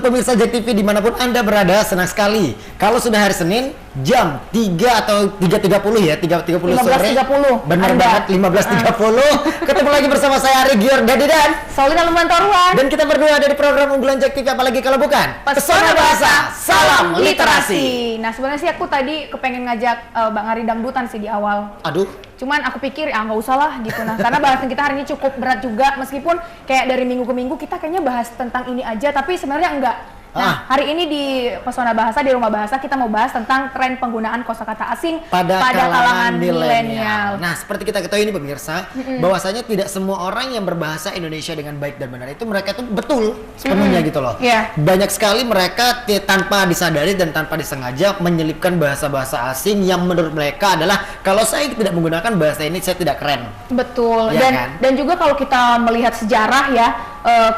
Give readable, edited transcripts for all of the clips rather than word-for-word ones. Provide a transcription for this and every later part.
pemirsa JEK TV dimanapun Anda berada, senang sekali kalau sudah hari Senin jam 3 atau 3.30 ya, 3.30 sore. 15.30. Benar banget, 15.30. Ketemu lagi bersama saya Ari Gior Dadi dan Saulina Lumantoruan. Dan kita berdua ada di program unggulan JEK TV, apalagi kalau bukan Pesona Bahasa, Salam Literasi. Nah sebenarnya sih aku tadi kepengen ngajak Bang Ari dangdutan sih di awal. Aduh. Cuman aku pikir ya nggak usah lah gitu. Nah karena bahasan kita hari ini cukup berat juga, meskipun kayak dari minggu ke minggu kita kayaknya bahas tentang ini aja, tapi sebenarnya enggak. Nah hari ini di Pesona Bahasa, di Rumah Bahasa, kita mau bahas tentang tren penggunaan kosakata asing pada kalangan milenial. Nah seperti kita ketahui ini pemirsa, bahwasanya tidak semua orang yang berbahasa Indonesia dengan baik dan benar itu mereka tuh betul sepenuhnya gitu loh. Banyak sekali mereka tanpa disadari dan tanpa disengaja menyelipkan bahasa-bahasa asing yang menurut mereka adalah kalau saya tidak menggunakan bahasa ini saya tidak keren. Betul. Ya, dan juga kalau kita melihat sejarah ya,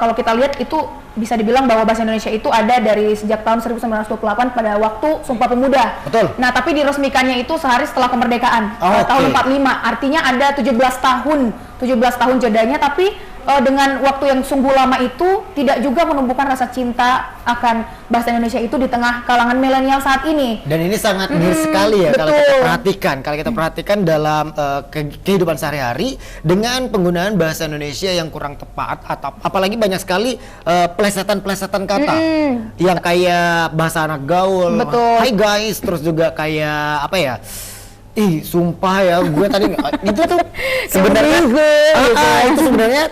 kalau kita lihat itu bisa dibilang bahwa bahasa Indonesia itu ada dari sejak tahun 1928 pada waktu Sumpah Pemuda. Betul. Nah, tapi diresmikannya itu sehari setelah kemerdekaan, tahun 45. Artinya ada 17 tahun jedanya, tapi dengan waktu yang sungguh lama itu tidak juga menumbuhkan rasa cinta akan bahasa Indonesia itu di tengah kalangan milenial saat ini. Dan ini sangat miris sekali ya kalau kita perhatikan dalam kehidupan sehari-hari dengan penggunaan bahasa Indonesia yang kurang tepat, atau apalagi banyak sekali plesetan-plesetan kata yang kayak bahasa anak gaul. Betul. Hai guys, terus juga kayak apa ya? Ih, sumpah ya, gue tadi itu tuh sebenarnya itu sebenarnya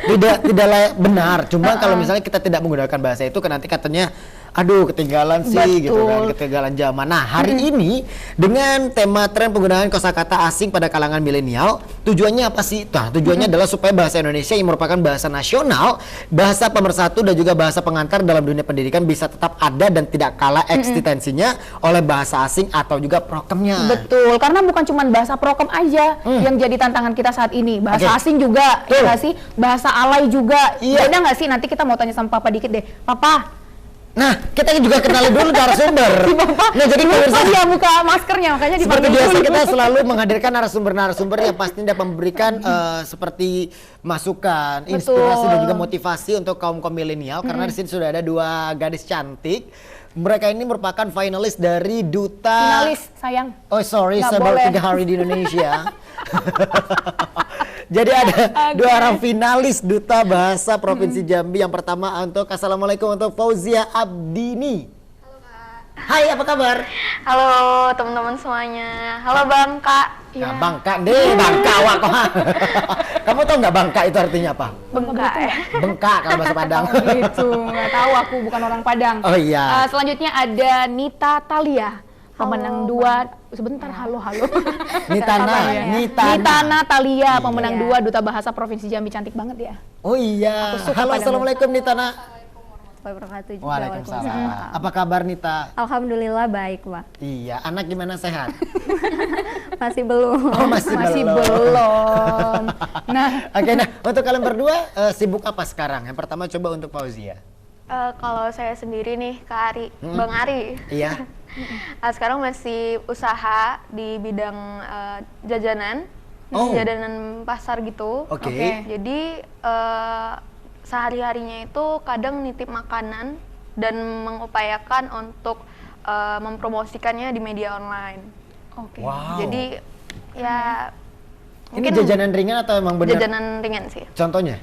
tidak layak benar. Cuma kalau misalnya kita tidak menggunakan bahasa itu, nanti katanya aduh ketinggalan sih. Gitu kan, ketinggalan zaman. Nah, hari ini dengan tema tren penggunaan kosakata asing pada kalangan milenial, tujuannya apa sih? Nah, tujuannya adalah supaya bahasa Indonesia yang merupakan bahasa nasional, bahasa pemersatu dan juga bahasa pengantar dalam dunia pendidikan bisa tetap ada dan tidak kalah eksistensinya oleh bahasa asing atau juga prokemnya. Betul, karena bukan cuma bahasa prokem aja yang jadi tantangan kita saat ini. Bahasa asing juga, ya nggak sih? Bahasa alay juga. Beda nggak sih? Nanti kita mau tanya sama Papa dikit deh. Papa. Nah, kita juga kenali dulu narasumber. Nah, jadi pemirsa dia buka maskernya, makanya seperti biasa kita selalu menghadirkan narasumber-narasumber yang pasti dapat memberikan seperti masukan, inspirasi dan juga motivasi untuk kaum milenial. Karena di sini sudah ada dua gadis cantik. Mereka ini merupakan finalis dari Duta. Finalis, sayang. Oh sorry, saya baru 3 hari di Indonesia. Jadi ada dua orang finalis Duta Bahasa Provinsi Jambi. Yang pertama untuk Assalamualaikum untuk Fauzia Abdini. Halo Kak. Hai, apa kabar? Halo teman-teman semuanya. Halo Bang Kak. Nah, Bangka deh, Bangka wak. Kamu tahu nggak Bangka itu artinya apa? Bengkak ya. Bengkak kalau bahasa Padang. Gitu, nggak tahu, aku bukan orang Padang. Oh iya. Selanjutnya ada Nita Talia, pemenang dua. Sebentar, halo. Nitana Talia, pemenang 2 Duta Bahasa Provinsi Jambi, cantik banget ya. Oh iya. Halo, assalamualaikum Nitana. Wabarakatuh juga. Waalaikumsalam. Apa kabar Nita? Alhamdulillah baik Pak. Iya, anak gimana, sehat? Masih belum. Oh, masih belum. Nah, Oke, nah untuk kalian berdua sibuk apa sekarang? Yang pertama coba untuk Fauzia. Kalau saya sendiri nih Kak Ari, Bang Ari. Iya. Sekarang masih usaha di bidang jajanan, jajanan pasar gitu. Oke. Jadi sehari-harinya itu kadang nitip makanan dan mengupayakan untuk mempromosikannya di media online. Wow. Jadi ya Ini mungkin jajanan ringan atau emang benar? jajanan ringan sih. Contohnya?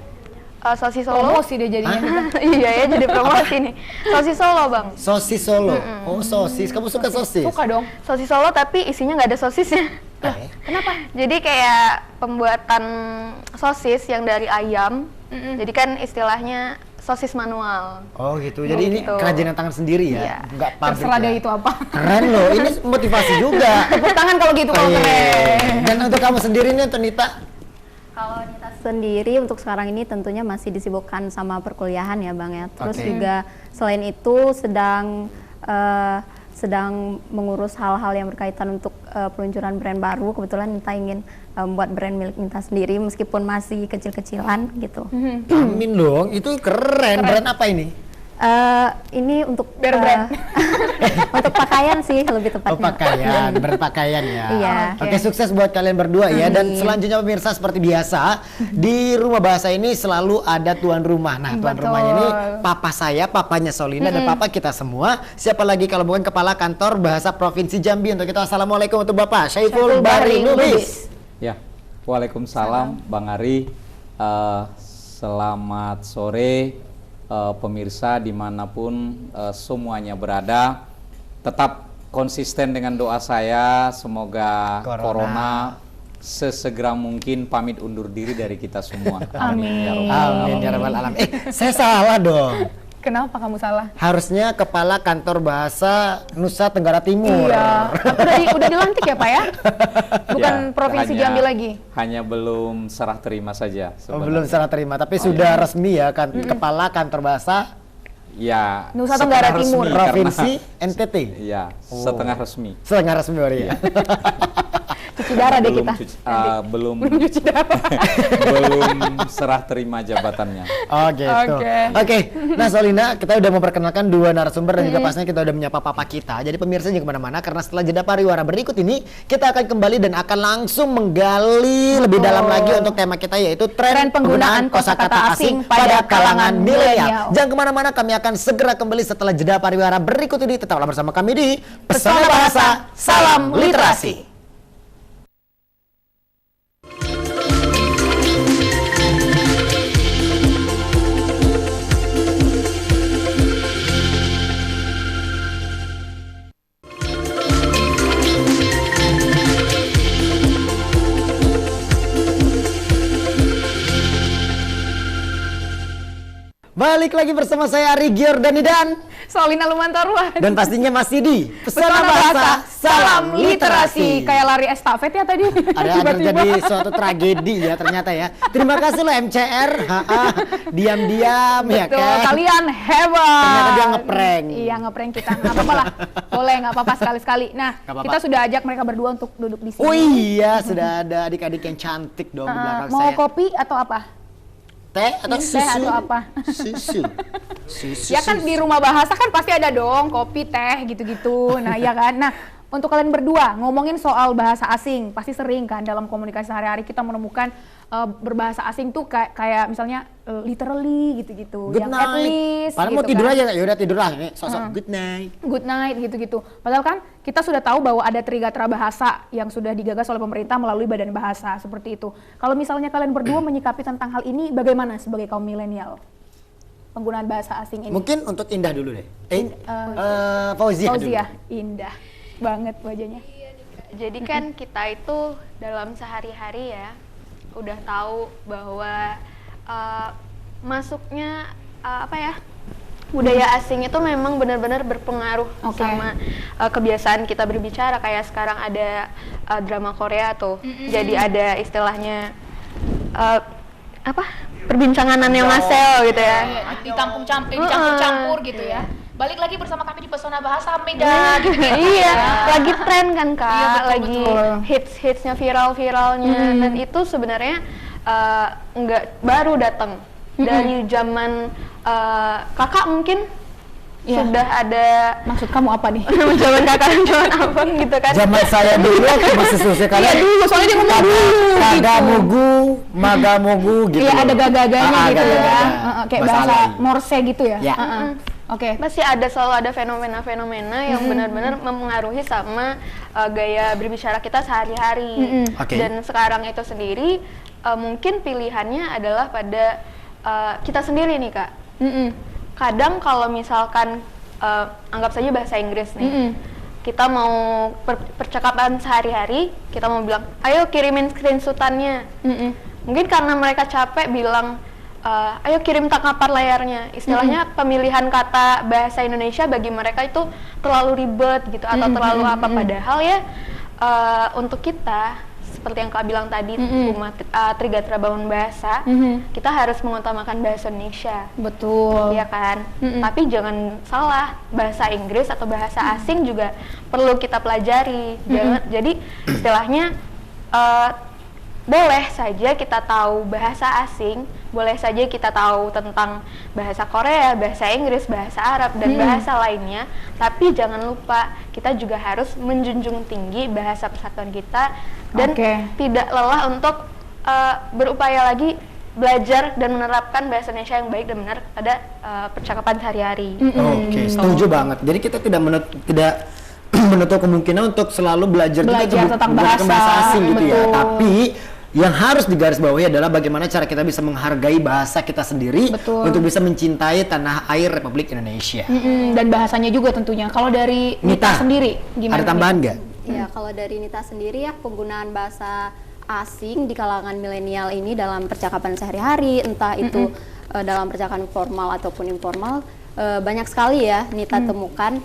Sosis Solo. promosi dia jadinya. Iya ya, jadi promosi nih. Sosis Solo Bang. Sosis Solo. Oh sosis, kamu suka sosis? Suka dong. Sosis Solo tapi isinya nggak ada sosisnya. Kenapa? Jadi kayak pembuatan sosis yang dari ayam. Jadi kan istilahnya sosis manual. Oh gitu, jadi ini kerajinan tangan sendiri ya? Iya. Nggak pabrik. Terserah ya? deh itu apa. Keren loh, ini motivasi juga. Tepuk tangan kalau gitu, kalau keren. Dan untuk kamu sendiri nih untuk Nita? Kalau Nita sendiri untuk sekarang ini tentunya masih disibukkan sama perkuliahan ya Bang ya. Terus juga selain itu sedang mengurus hal-hal yang berkaitan untuk peluncuran brand baru. Kebetulan Nita ingin membuat brand milik Nita sendiri meskipun masih kecil-kecilan gitu. Amin dong, itu keren. Brand apa ini? Ini untuk Biar brand. untuk pakaian sih lebih tepatnya. Oh, pakaian, berpakaian ya. Iya. Oke, sukses buat kalian berdua ya. Dan selanjutnya pemirsa, seperti biasa di Rumah Bahasa ini selalu ada tuan rumah. Nah, tuan Betul. rumahnya ini papa saya, papanya Solina dan papa kita semua. Siapa lagi kalau bukan Kepala Kantor Bahasa Provinsi Jambi. Untuk itu assalamualaikum untuk Bapak Syaiful Bahri Lubis. Ya, waalaikumsalam Bang Ari. Selamat sore pemirsa dimanapun semuanya berada. Tetap konsisten dengan doa saya, semoga corona sesegera mungkin pamit undur diri dari kita semua. Amin. Amin ya rabbal alamin. Saya salah dong. Kenapa kamu salah? Harusnya Kepala Kantor Bahasa Nusa Tenggara Timur. Iya. Udah dilantik ya Pak ya? Bukan Ya, Provinsi Jambi lagi. Hanya belum serah terima saja. Oh, belum serah terima, tapi sudah resmi ya kan Kepala Kantor Bahasa Ya, Nusa Tenggara setengah Timur. resmi, Provinsi karena- NTT. Iya, setengah resmi. Setengah resmi baru ya. Cuci darah deh belum kita. belum Cuci darah. belum serah terima jabatannya. Oh gitu. Oke. Nah Solina, kita udah memperkenalkan dua narasumber dan juga pastinya kita udah menyapa papa kita. Jadi pemirsa jangan kemana-mana karena setelah jeda pariwara berikut ini kita akan kembali dan akan langsung menggali lebih dalam lagi untuk tema kita yaitu tren penggunaan kosakata asing pada kalangan milenial. Jangan kemana-mana, kami akan segera kembali setelah jeda pariwara berikut ini. Tetaplah bersama kami di Pesona Bahasa Salam Literasi. Balik lagi bersama saya Ari Giordani dan Solina Lumantarua. dan pastinya masih di Pesona Bahasa Salam Literasi. Kayak lari estafet ya tadi. Ada terjadi suatu tragedi ya ternyata ya. Terima kasih loh MCR. Diam-diam ya Betul, kan. kalian hebat. Ternyata dia ngeprank. Iya, ngeprank kita. Nggak apa-apa lah. Boleh, nggak apa-apa sekali-sekali. Nah, Nggak apa-apa. kita sudah ajak mereka berdua untuk duduk di sini. Oh iya, sudah ada adik-adik yang cantik dong di belakang Mau saya. kopi atau apa? Teh atau Teh susu? atau apa? Susu. Susu. Ya kan di rumah bahasa kan pasti ada dong kopi, teh gitu-gitu. Nah, iya kan. Nah, untuk kalian berdua ngomongin soal bahasa asing, pasti sering kan dalam komunikasi sehari-hari kita menemukan berbahasa asing tuh kayak misalnya literally gitu-gitu, Good yang night. at least Padahal gitu mau tidur kan. aja, ya udah tidur lah. Ini sosok good night. Good night gitu-gitu. Padahal kan kita sudah tahu bahwa ada Trigatra Bahasa yang sudah digagas oleh pemerintah melalui Badan Bahasa seperti itu. Kalau misalnya kalian berdua menyikapi tentang hal ini, bagaimana sebagai kaum milenial penggunaan bahasa asing ini? Mungkin untuk Indah dulu deh. Fauzia dulu. Fauzia, indah banget wajahnya. Jadi kan kita itu dalam sehari-hari ya udah tahu bahwa masuknya apa ya, budaya asing itu memang benar-benar berpengaruh sama kebiasaan kita berbicara. Kayak sekarang ada drama Korea tuh, jadi ada istilahnya apa, perbincanganannya Masel gitu ya. Dicampur-campur gitu ya. Balik lagi bersama kami di Pesona Bahasa Medan gitu ya. Iya, lagi tren kan Kak, Iya, betul, lagi hits-hitsnya viral-viralnya, dan itu sebenarnya nggak baru datang dari zaman kakak mungkin. Iya. Sudah ada. Maksud kamu apa nih? Zaman kakak, zaman abang gitu kan. Zaman saya dulu waktu masih selesai Iya kalian. dulu, soalnya dia ngomong dulu Kagamugu, magamugu gitu. Iya, ada gagaganya gitu ya. gaga-gaga. Kayak Bahasa bahasa Alai. Morse gitu ya. Ya. Oke. Masih selalu ada fenomena-fenomena yang benar-benar mempengaruhi sama gaya berbicara kita sehari-hari. Oke. Dan sekarang itu sendiri mungkin pilihannya adalah pada kita sendiri nih Kak. Kadang kalau misalkan anggap saja bahasa Inggris nih, kita mau percakapan sehari-hari, kita mau bilang, ayo kirimin screenshotannya. Mungkin karena mereka capek bilang, ayo kirim tangkapan layarnya. Istilahnya pemilihan kata bahasa Indonesia bagi mereka itu terlalu ribet gitu, atau terlalu apa. Padahal ya untuk kita, seperti yang Kak bilang tadi, umat Trigatra Bangun Bahasa, kita harus mengutamakan bahasa Indonesia. Betul. Iya kan? Tapi jangan salah, bahasa Inggris atau bahasa asing juga perlu kita pelajari. Jadi istilahnya boleh saja kita tahu bahasa asing, boleh saja kita tahu tentang bahasa Korea, bahasa Inggris, bahasa Arab, dan bahasa lainnya, tapi jangan lupa kita juga harus menjunjung tinggi bahasa persatuan kita dan tidak lelah untuk berupaya lagi belajar dan menerapkan bahasa Indonesia yang baik dan benar pada percakapan sehari-hari. Oke, setuju banget. Jadi kita tidak menutup kemungkinan untuk selalu belajar juga tentang bahasa asing gitu ya. betul. Tapi yang harus digarisbawahi adalah bagaimana cara kita bisa menghargai bahasa kita sendiri untuk bisa mencintai tanah air Republik Indonesia. Dan bahasanya juga tentunya. Kalau dari Nita sendiri gimana? Ada tambahan nggak? Ya, kalau dari Nita sendiri ya, penggunaan bahasa asing di kalangan milenial ini dalam percakapan sehari-hari, entah itu dalam percakapan formal ataupun informal, banyak sekali ya Nita temukan,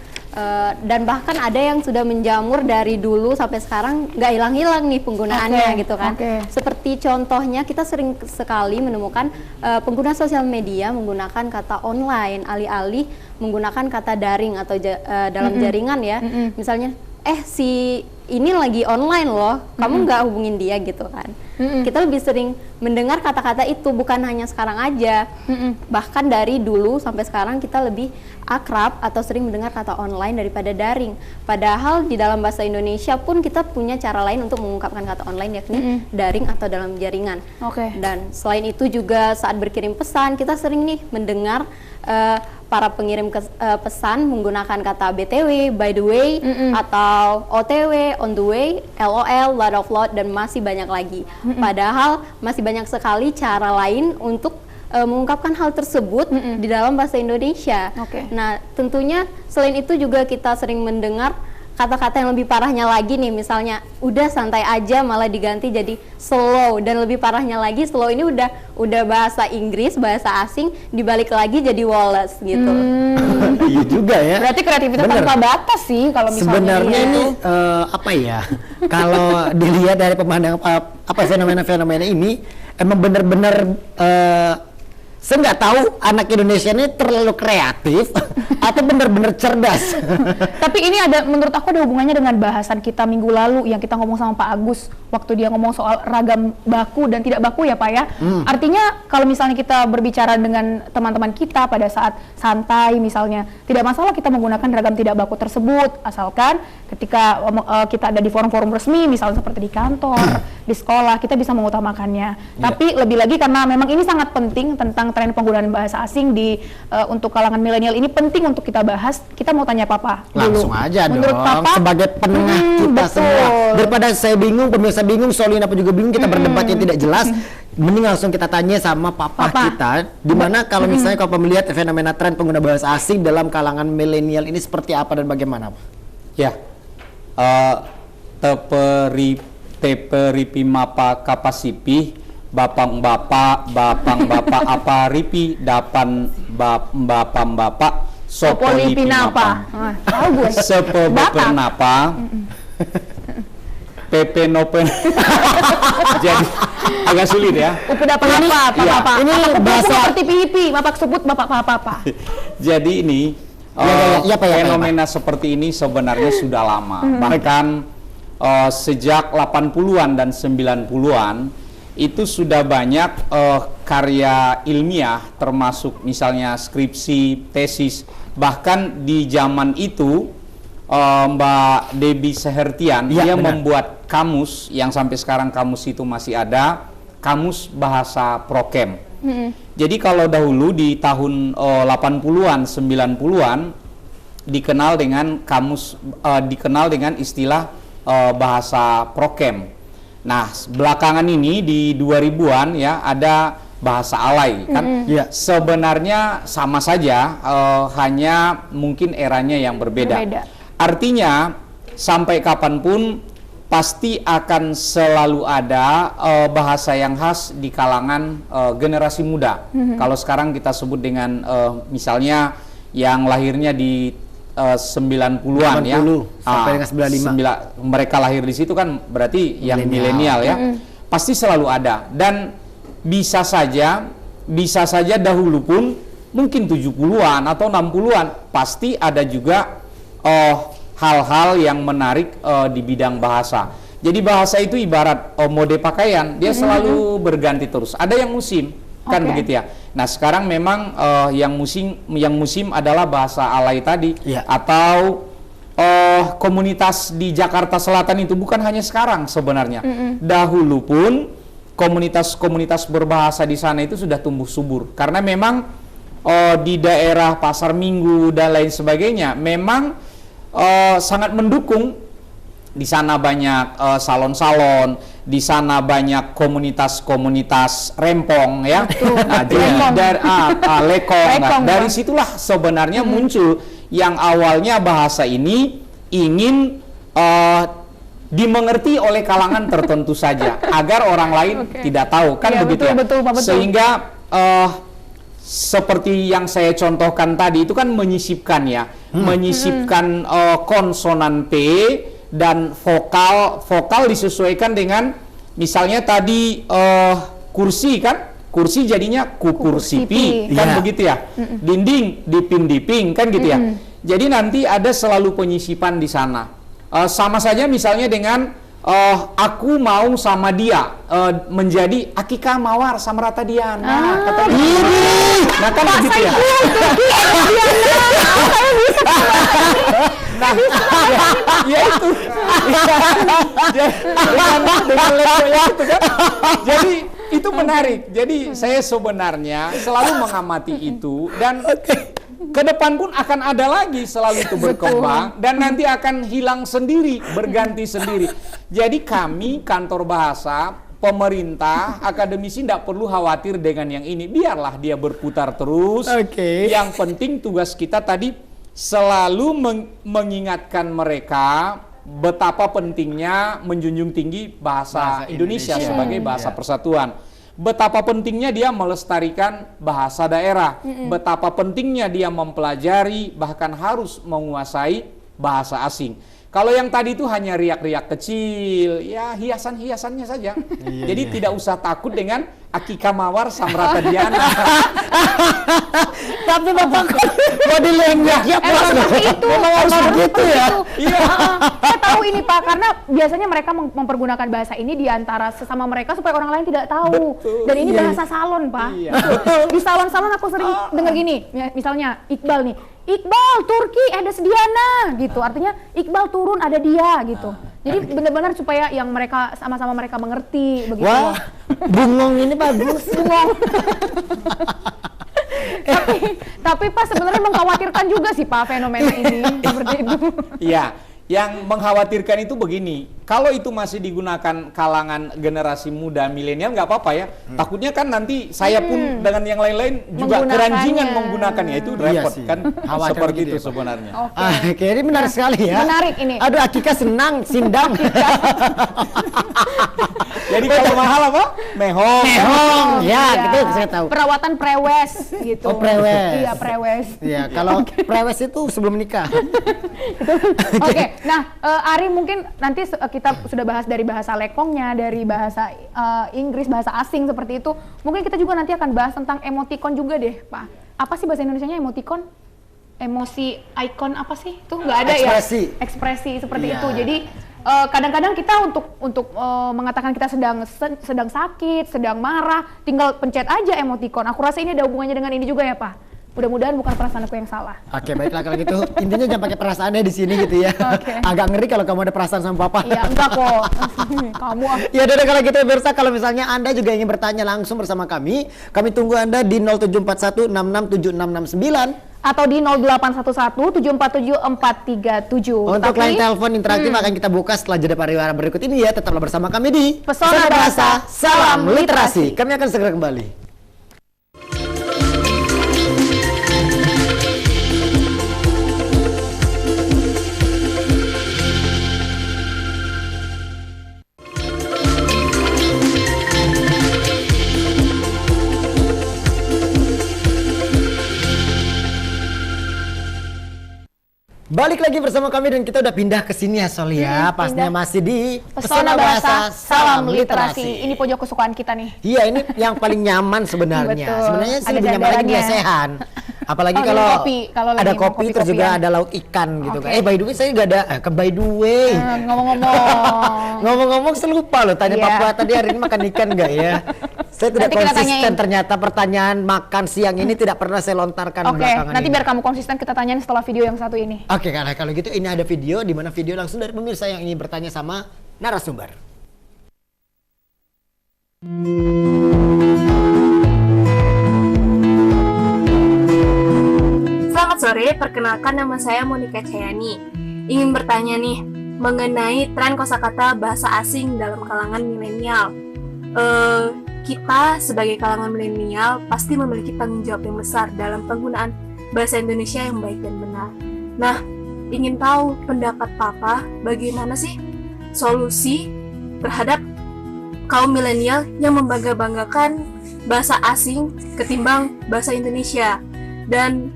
dan bahkan ada yang sudah menjamur dari dulu sampai sekarang nggak hilang-hilang nih penggunaannya gitu kan. Seperti contohnya kita sering sekali menemukan pengguna sosial media menggunakan kata online alih-alih menggunakan kata daring atau dalam jaringan ya. Misalnya si ini lagi online loh, kamu nggak hubungin dia gitu kan. Kita lebih sering mendengar kata-kata itu, bukan hanya sekarang aja, bahkan dari dulu sampai sekarang kita lebih akrab atau sering mendengar kata online daripada daring. Padahal di dalam bahasa Indonesia pun kita punya cara lain untuk mengungkapkan kata online, yakni daring atau dalam jaringan. Dan selain itu juga saat berkirim pesan kita sering nih mendengar para pengirim pesan menggunakan kata BTW, by the way, atau OTW, on the way, LOL, lot of lot, dan masih banyak lagi. Padahal masih banyak sekali cara lain untuk mengungkapkan hal tersebut di dalam bahasa Indonesia. Nah, tentunya selain itu juga kita sering mendengar kata-kata yang lebih parahnya lagi nih, misalnya udah santai aja malah diganti jadi slow, dan lebih parahnya lagi slow ini udah bahasa Inggris, bahasa asing dibalik lagi jadi Wallace gitu. Iya juga ya. Berarti kreativitas tanpa batas sih kalau misalnya. Sebenarnya ini apa ya? Kalau dilihat dari pemandangan fenomena-fenomena ini emang benar-benar saya nggak tahu anak Indonesia ini terlalu kreatif atau benar-benar cerdas. Tapi ini menurut aku ada hubungannya dengan bahasan kita minggu lalu yang kita ngomong sama Pak Agus waktu dia ngomong soal ragam baku dan tidak baku ya Pak ya. Artinya kalau misalnya kita berbicara dengan teman-teman kita pada saat santai misalnya, tidak masalah kita menggunakan ragam tidak baku tersebut, asalkan ketika kita ada di forum-forum resmi misalnya seperti di kantor, di sekolah, kita bisa mengutamakannya. Tapi lebih lagi karena memang ini sangat penting tentang tren penggunaan bahasa asing untuk kalangan milenial ini penting untuk kita bahas. Kita mau tanya Papa dulu. Langsung aja menurut dong, Papa, sebagai penengah kita semua. Daripada saya bingung, pemirsa bingung, Solina pun juga bingung, kita berdebat yang tidak jelas. Mending langsung kita tanya sama Papa kita, dimana kalau misalnya kalau melihat fenomena tren pengguna bahasa asing dalam kalangan milenial ini seperti apa dan bagaimana, Pak? Ya, teperipi mapa kapasipi bapang-bapak apa ripi dapan bapak sopolipi napa tahu gue sepebernapa PP nopen. Jadi agak sulit ya. Udah apa ini bahasa seperti pipi bapak sebut bapak. Jadi ini fenomena seperti ini sebenarnya sudah lama. Bahkan sejak 80-an dan 90-an itu sudah banyak karya ilmiah, termasuk misalnya skripsi, tesis. Bahkan di zaman itu Mbak Debbie Sehertian dia membuat kamus yang sampai sekarang kamus itu masih ada, kamus bahasa Prokem. Jadi kalau dahulu di tahun 80-an, 90-an dikenal dengan istilah bahasa Prokem. Nah, belakangan ini di 2000-an ya ada bahasa alay kan. Sebenarnya sama saja, hanya mungkin eranya yang berbeda. Artinya sampai kapanpun pasti akan selalu ada bahasa yang khas di kalangan generasi muda. Kalau sekarang kita sebut dengan misalnya yang lahirnya di 90-an ya, sampai dengan 95. Mereka lahir di situ kan berarti yang milenial ya. Pasti selalu ada, dan bisa saja dahulu pun mungkin 70-an atau 60-an pasti ada juga hal-hal yang menarik di bidang bahasa. Jadi bahasa itu ibarat mode pakaian, dia selalu berganti terus. Ada yang musim, kan begitu ya. Nah sekarang memang yang musim adalah bahasa alay tadi, atau komunitas di Jakarta Selatan itu bukan hanya sekarang sebenarnya. Dahulu pun komunitas-komunitas berbahasa di sana itu sudah tumbuh subur, karena memang di daerah Pasar Minggu dan lain sebagainya memang sangat mendukung. Di sana banyak salon-salon, di sana banyak komunitas-komunitas rempong ya. Nah, jadi lekong. Nah, dari situlah sebenarnya muncul yang awalnya bahasa ini ingin dimengerti oleh kalangan tertentu saja agar orang lain tidak tahu, kan begitu ya. Betul. Sehingga seperti yang saya contohkan tadi itu kan menyisipkan ya, menyisipkan konsonan P dan vokal disesuaikan dengan misalnya tadi kursi kan, kursi jadinya kukursipi kan begitu ya. Dinding diping kan gitu ya. Jadi nanti ada selalu penyisipan di sana. Sama saja misalnya dengan aku mau sama dia menjadi Akika Mawar Samrata Diana. Nah kan begitu ya. Nah, ya itu. Dengan levelnya itu kan. Jadi itu menarik. Jadi saya sebenarnya selalu mengamati itu, dan ke depan pun akan ada lagi selalu itu berkembang, dan nanti akan hilang sendiri, berganti sendiri. Jadi kami kantor bahasa, pemerintah, akademisi tidak perlu khawatir dengan yang ini. Biarlah dia berputar terus. Yang penting tugas kita tadi selalu mengingatkan mereka betapa pentingnya menjunjung tinggi bahasa Indonesia sebagai bahasa persatuan. Betapa pentingnya dia melestarikan bahasa daerah. Betapa pentingnya dia mempelajari, bahkan harus menguasai bahasa asing. Kalau yang tadi itu hanya riak-riak kecil, ya hiasan-hiasannya saja. Jadi tidak usah takut dengan Akika Mawar Samrata Diana. Tapi Bapak body language-nya itu memang harus begitu ya. Iya. Saya tahu ini Pak, karena biasanya mereka mempergunakan bahasa ini di antara sesama mereka supaya orang lain tidak tahu. Dan ini bahasa salon Pak. Di salon-salon aku sering dengar gini, misalnya Iqbal nih. Iqbal Turki ada Sediana gitu, artinya Iqbal turun ada dia gitu. Jadi benar-benar supaya yang mereka sama-sama mereka mengerti begitu. Wah, bungong ini bagus. Bungong. tapi Pak sebenarnya mengkhawatirkan juga sih Pak fenomena ini seperti itu. Iya, yang mengkhawatirkan itu begini, kalau itu masih digunakan kalangan generasi muda milenial nggak apa-apa ya. Takutnya kan nanti saya pun dengan yang lain-lain juga keranjingan menggunakannya, itu repot kan. Seperti itu sebenarnya. Oke, ini menarik sekali ya. Menarik ini. Aduh, Akika senang, sindang. Jadi kalau mahal apa? Mehong. Ya, gitu saya tahu. Perawatan prewes gitu. Oh, prewes. Iya, prewes. Iya, kalau prewes itu sebelum nikah. Oke. Nah, Ari mungkin nanti kita sudah bahas dari bahasa lekongnya, dari bahasa Inggris, bahasa asing seperti itu. Mungkin kita juga nanti akan bahas tentang emoticon juga deh, Pak. Apa sih bahasa Indonesianya emoticon? Emosi, icon apa sih? Tuh nggak ada ekspresi. Ya? Ekspresi seperti itu. Jadi kadang-kadang kita untuk mengatakan kita sedang sakit, sedang marah, tinggal pencet aja emoticon. Aku rasa ini ada hubungannya dengan ini juga ya, Pak. Mudah-mudahan bukan perasaan aku yang salah. Oke, baiklah kalau gitu. Intinya jangan pakai perasaannya di sini gitu ya. Agak ngeri kalau kamu ada perasaan sama papa. Iya, enggak kok. Kamu. Ya udah kalau gitu pemirsa, kalau misalnya Anda juga ingin bertanya langsung bersama kami tunggu Anda di 0741667669 atau di 0811747437. Untuk line telepon interaktif akan kita buka setelah jeda pariwara berikut ini ya. Tetaplah bersama kami di Pesona Bahasa Salam Literasi. Kami akan segera kembali. Balik lagi bersama kami dan kita udah pindah ke sini ya Sol ya. Pastinya masih di Pesona Bahasa Salam Literasi. Ini pojok kesukaan kita nih. Iya, ini yang paling nyaman sebenarnya. Sebenarnya sih lebih nyaman lagi lesehan. Apalagi kalau ada kopi terus juga ada lauk ikan gitu kan. By the way saya nggak ada by the way. Ngomong-ngomong saya lupa loh tanya Papua tadi hari ini makan ikan nggak ya? Saya tidak Nanti kita konsisten tanyain. ternyata pertanyaan makan siang ini tidak pernah saya lontarkan Oke, belakangan nanti ini. biar kamu konsisten kita tanyain setelah video yang satu ini. Oke, karena kalau gitu ini ada video di mana video langsung dari pemirsa yang ingin bertanya sama narasumber. Selamat sore, perkenalkan nama saya Monika Cayani. Ingin bertanya nih mengenai tren kosakata bahasa asing dalam kalangan milenial. Kita sebagai kalangan milenial pasti memiliki tanggung jawab yang besar dalam penggunaan bahasa Indonesia yang baik dan benar. Nah, ingin tahu pendapat Papa bagaimana sih solusi terhadap kaum milenial yang membangga-banggakan bahasa asing ketimbang bahasa Indonesia, dan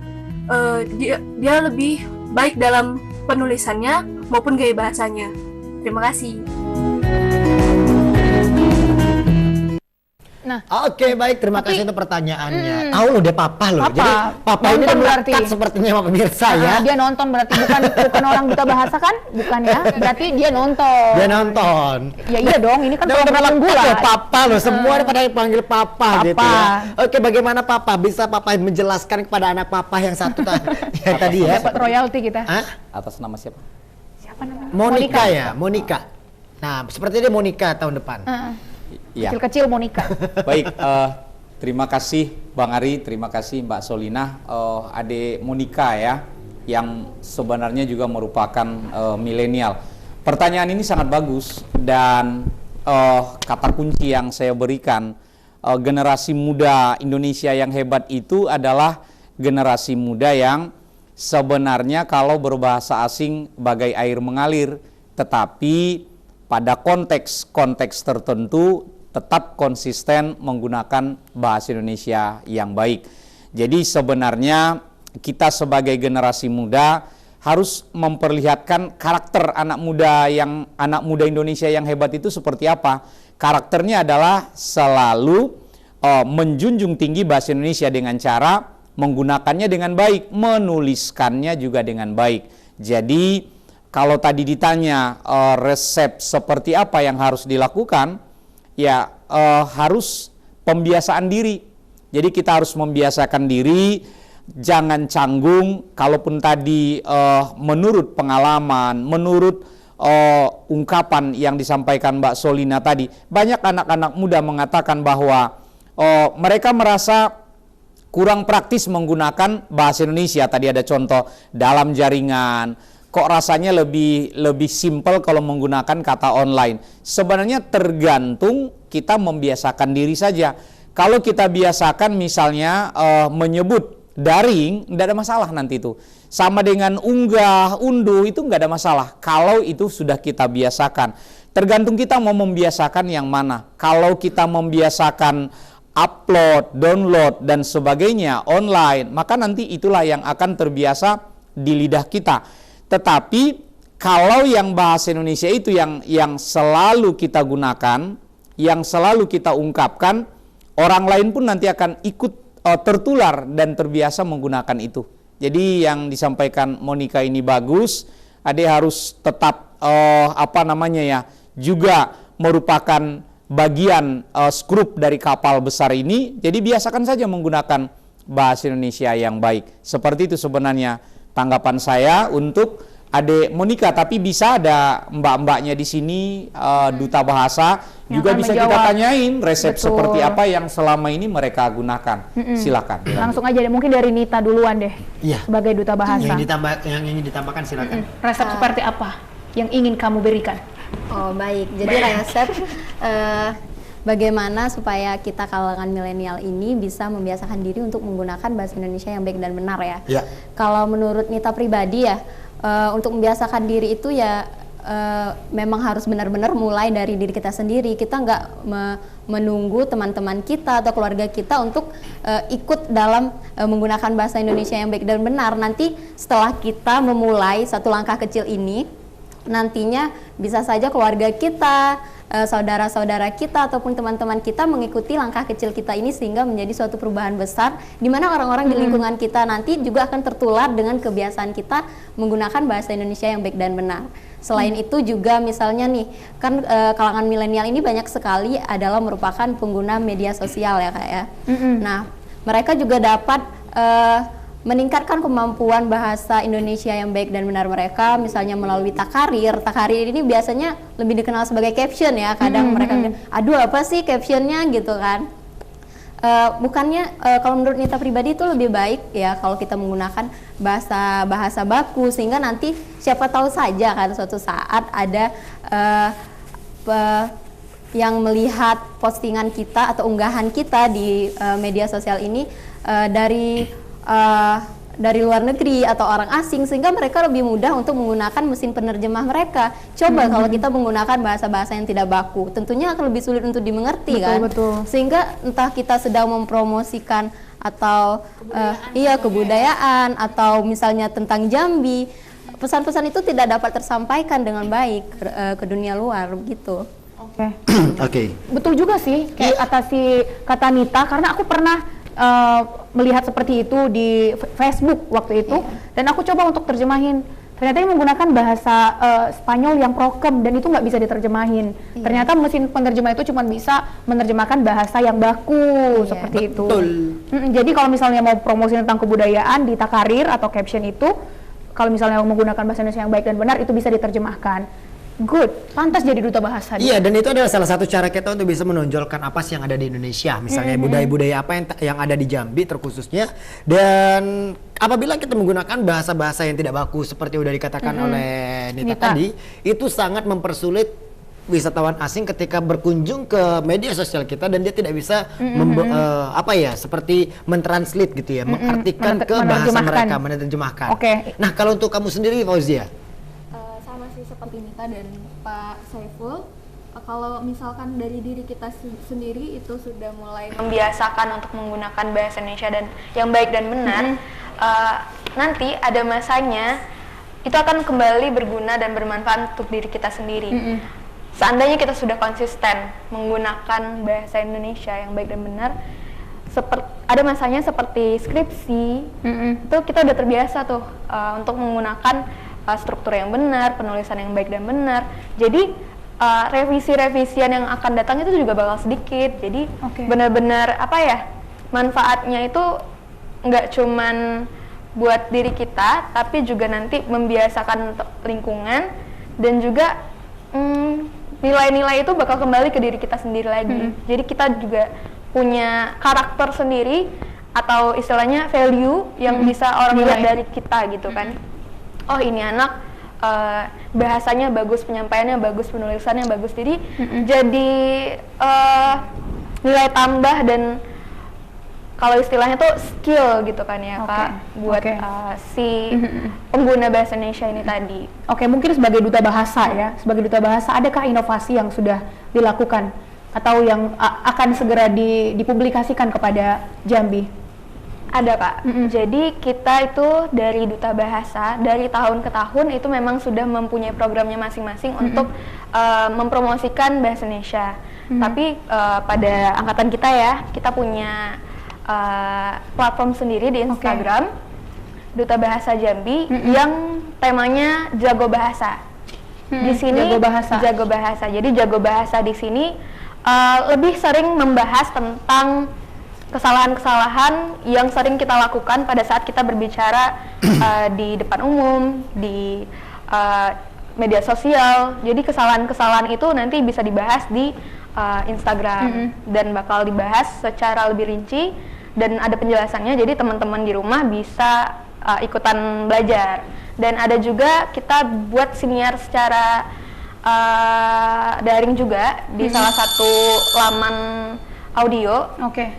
dia lebih baik dalam penulisannya maupun gaya bahasanya. Terima kasih. Nah, Oke, baik, terima kasih untuk pertanyaannya. Tahu loh, dia papa loh. Papa. Jadi papa ini Nonton udah berarti. melekat sepertinya sama pemirsa ya. dia nonton berarti bukan orang duta bahasa kan? Bukan ya? Berarti dia nonton. Dia nonton. Ya iya dong, ini kan Dia udah program melekat unggulan. loh, papa loh. Semua pada dipanggil papa gitu ya. Oke, bagaimana papa? Bisa papa menjelaskan kepada anak papa yang satu yang tadi ya? Dapat royalti kita. Hah? Atas nama siapa? Siapa namanya? Monika ya, Monika. Nah, seperti dia Monika tahun depan. Iya. Kecil-kecil Monika. Baik, terima kasih Bang Ari, terima kasih Mbak Solina, Ade Monika ya, yang sebenarnya juga merupakan milenial. Pertanyaan ini sangat bagus dan kata kunci yang saya berikan, generasi muda Indonesia yang hebat itu adalah generasi muda yang sebenarnya kalau berbahasa asing bagai air mengalir, tetapi pada konteks tertentu tetap konsisten menggunakan bahasa Indonesia yang baik. Jadi sebenarnya kita sebagai generasi muda harus memperlihatkan karakter anak muda Indonesia yang hebat itu seperti apa. Karakternya adalah selalu menjunjung tinggi bahasa Indonesia dengan cara menggunakannya dengan baik, menuliskannya juga dengan baik. Jadi kalau tadi ditanya resep seperti apa yang harus dilakukan, ya harus pembiasaan diri. Jadi kita harus membiasakan diri, jangan canggung. Kalaupun tadi menurut pengalaman, menurut ungkapan yang disampaikan Mbak Solina tadi, banyak anak-anak muda mengatakan bahwa mereka merasa kurang praktis menggunakan bahasa Indonesia. Tadi ada contoh dalam jaringan. Kok rasanya lebih simpel kalau menggunakan kata online. Sebenarnya tergantung kita membiasakan diri saja. Kalau kita biasakan misalnya menyebut daring, tidak ada masalah nanti itu. Sama dengan unggah, unduh, itu nggak ada masalah. Kalau itu sudah kita biasakan. Tergantung kita mau membiasakan yang mana. Kalau kita membiasakan upload, download, dan sebagainya online, maka nanti itulah yang akan terbiasa di lidah kita. Tetapi kalau yang bahasa Indonesia itu yang selalu kita gunakan, yang selalu kita ungkapkan, orang lain pun nanti akan ikut tertular dan terbiasa menggunakan itu. Jadi yang disampaikan Monika ini bagus. Ade harus tetap juga merupakan bagian skrup dari kapal besar ini. Jadi biasakan saja menggunakan bahasa Indonesia yang baik. Seperti itu sebenarnya tanggapan saya untuk Ade Monika, tapi bisa ada mbak-mbaknya di sini duta bahasa yang juga akan bisa menjawab. kita tanyain resep Betul. seperti apa yang selama ini mereka gunakan. Silakan. Langsung aja deh, mungkin dari Nita duluan deh. Iya. Sebagai duta bahasa. Yang ingin ditambahkan silakan. Resep seperti apa yang ingin kamu berikan? Oh baik, jadi resep bagaimana supaya kita kalangan milenial ini bisa membiasakan diri untuk menggunakan bahasa Indonesia yang baik dan benar ya. Ya. Kalau menurut Nita pribadi ya, untuk membiasakan diri itu ya memang harus benar-benar mulai dari diri kita sendiri. Kita nggak menunggu teman-teman kita atau keluarga kita untuk ikut dalam menggunakan bahasa Indonesia yang baik dan benar. Nanti setelah kita memulai satu langkah kecil ini, nantinya bisa saja keluarga kita, saudara-saudara kita ataupun teman-teman kita mengikuti langkah kecil kita ini sehingga menjadi suatu perubahan besar di mana orang-orang di lingkungan kita nanti juga akan tertular dengan kebiasaan kita menggunakan bahasa Indonesia yang baik dan benar. Selain itu juga misalnya nih, kan kalangan milenial ini banyak sekali adalah merupakan pengguna media sosial ya Kak ya. Nah, mereka juga dapat meningkatkan kemampuan bahasa Indonesia yang baik dan benar mereka, misalnya melalui Takarir. Takarir ini biasanya lebih dikenal sebagai caption ya, kadang mereka bilang, aduh apa sih captionnya gitu kan. Bukannya kalau menurut Nita pribadi itu lebih baik ya kalau kita menggunakan bahasa baku, sehingga nanti siapa tahu saja kan suatu saat ada yang melihat postingan kita atau unggahan kita di media sosial ini dari luar negeri atau orang asing, sehingga mereka lebih mudah untuk menggunakan mesin penerjemah mereka. Coba kalau kita menggunakan bahasa-bahasa yang tidak baku, tentunya akan lebih sulit untuk dimengerti. Betul. Sehingga entah kita sedang mempromosikan atau kebudayaan atau misalnya tentang Jambi, pesan-pesan itu tidak dapat tersampaikan dengan baik ke dunia luar gitu. Oke. Betul juga sih kayak kata Nita, karena aku pernah melihat seperti itu di Facebook waktu itu, dan aku coba untuk terjemahin. Ternyata ini menggunakan bahasa Spanyol yang prokem dan itu nggak bisa diterjemahin. Ternyata mesin penerjemah itu cuma bisa menerjemahkan bahasa yang baku seperti itu. Jadi kalau misalnya mau promosi tentang kebudayaan di Takarir atau caption itu, kalau misalnya menggunakan bahasa Indonesia yang baik dan benar, itu bisa diterjemahkan. Good, pantas jadi duta bahasa. Iya, dan itu adalah salah satu cara kita untuk bisa menonjolkan apa sih yang ada di Indonesia, misalnya budaya-budaya apa yang ada di Jambi terkhususnya. Dan apabila kita menggunakan bahasa-bahasa yang tidak baku seperti udah dikatakan oleh Nita tadi, itu sangat mempersulit wisatawan asing ketika berkunjung ke media sosial kita, dan dia tidak bisa seperti mentranslate gitu ya, mengartikan ke bahasa mereka, menerjemahkan. Nah, kalau untuk kamu sendiri Fauzia? Seperti Nita dan Pak Saiful, kalau misalkan dari diri kita sendiri itu sudah mulai membiasakan untuk menggunakan bahasa Indonesia dan yang baik dan benar, nanti ada masanya itu akan kembali berguna dan bermanfaat untuk diri kita sendiri. Seandainya kita sudah konsisten menggunakan bahasa Indonesia yang baik dan benar, ada masanya seperti skripsi, itu kita udah terbiasa tuh untuk menggunakan struktur yang benar, penulisan yang baik dan benar. Jadi revisi-revisian yang akan datang itu juga bakal sedikit. Jadi benar-benar manfaatnya itu nggak cuman buat diri kita, tapi juga nanti membiasakan lingkungan, dan juga nilai-nilai itu bakal kembali ke diri kita sendiri lagi. Jadi kita juga punya karakter sendiri atau istilahnya value yang bisa orang lihat dari kita gitu kan. Oh, ini anak bahasanya bagus, penyampaiannya bagus, penulisannya bagus. Jadi jadi nilai tambah dan kalau istilahnya tuh skill gitu kan ya Kak, buat si pengguna bahasa Indonesia ini tadi. Mungkin sebagai duta bahasa ya, sebagai duta bahasa adakah inovasi yang sudah dilakukan atau yang akan segera dipublikasikan kepada Jambi? Ada Kak, jadi kita itu dari Duta Bahasa, dari tahun ke tahun itu memang sudah mempunyai programnya masing-masing untuk mempromosikan bahasa Indonesia. Tapi pada angkatan kita ya, kita punya platform sendiri di Instagram, Duta Bahasa Jambi, yang temanya Jago Bahasa. Di sini Jago Bahasa. Jadi Jago Bahasa di sini lebih sering membahas tentang kesalahan-kesalahan yang sering kita lakukan pada saat kita berbicara di depan umum, di media sosial. Jadi kesalahan-kesalahan itu nanti bisa dibahas di Instagram dan bakal dibahas secara lebih rinci dan ada penjelasannya. Jadi teman-teman di rumah bisa ikutan belajar. Dan ada juga kita buat siniar secara daring juga di salah satu laman audio,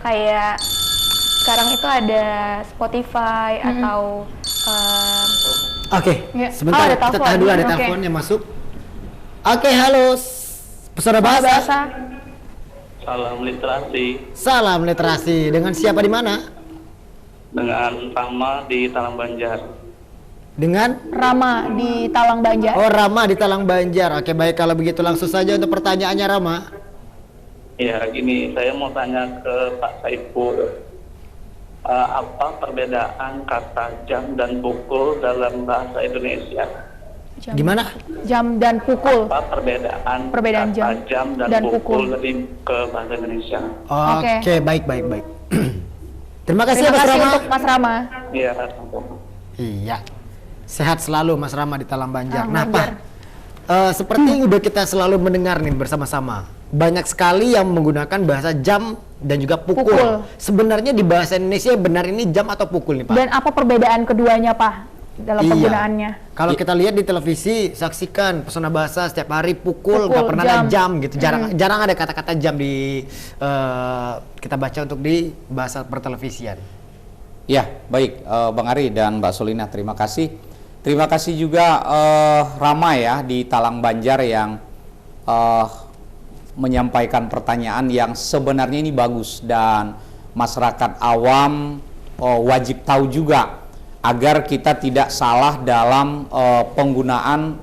kayak sekarang itu ada Spotify atau sebentar, kita tahan dulu, ada telepon yang masuk. Halo Pesona Bahasa. Salam literasi. Dengan siapa di mana? Dengan Rama di Talang Banjar. Dengan Rama di Talang Banjar. Oh, Rama di Talang Banjar. Baik, kalau begitu langsung saja untuk pertanyaannya Rama. Ya, gini, saya mau tanya ke Pak Saiful, apa perbedaan kata jam dan pukul dalam bahasa Indonesia? Gimana? Jam dan pukul. Apa Perbedaan kata jam dan dan pukul pukul. lebih ke bahasa Indonesia. Oke, baik. Terima kasih ya Terima Mas kasih Rama. untuk Mas Rama. Iya, sama-sama. Iya. Sehat selalu Mas Rama di Talang Banjar. Talang Nah, Banjar. Pak, seperti yang udah kita selalu mendengar nih bersama-sama, banyak sekali yang menggunakan bahasa jam dan juga pukul. Pukul. Sebenarnya di bahasa Indonesia benar ini jam atau pukul nih, Pak? Dan apa perbedaan keduanya, Pak, dalam Iya. penggunaannya? Kalau kita lihat di televisi, saksikan Pesona Bahasa setiap hari pukul, Pukul, nggak pernah ada jam. jam gitu. Jarang ada kata-kata jam di kita baca untuk di bahasa pertelevisian. Ya, baik Bang Ari dan Mbak Solina, terima kasih. Terima kasih juga Rama ya di Talang Banjar yang menyampaikan pertanyaan yang sebenarnya ini bagus dan masyarakat awam wajib tahu juga agar kita tidak salah dalam penggunaan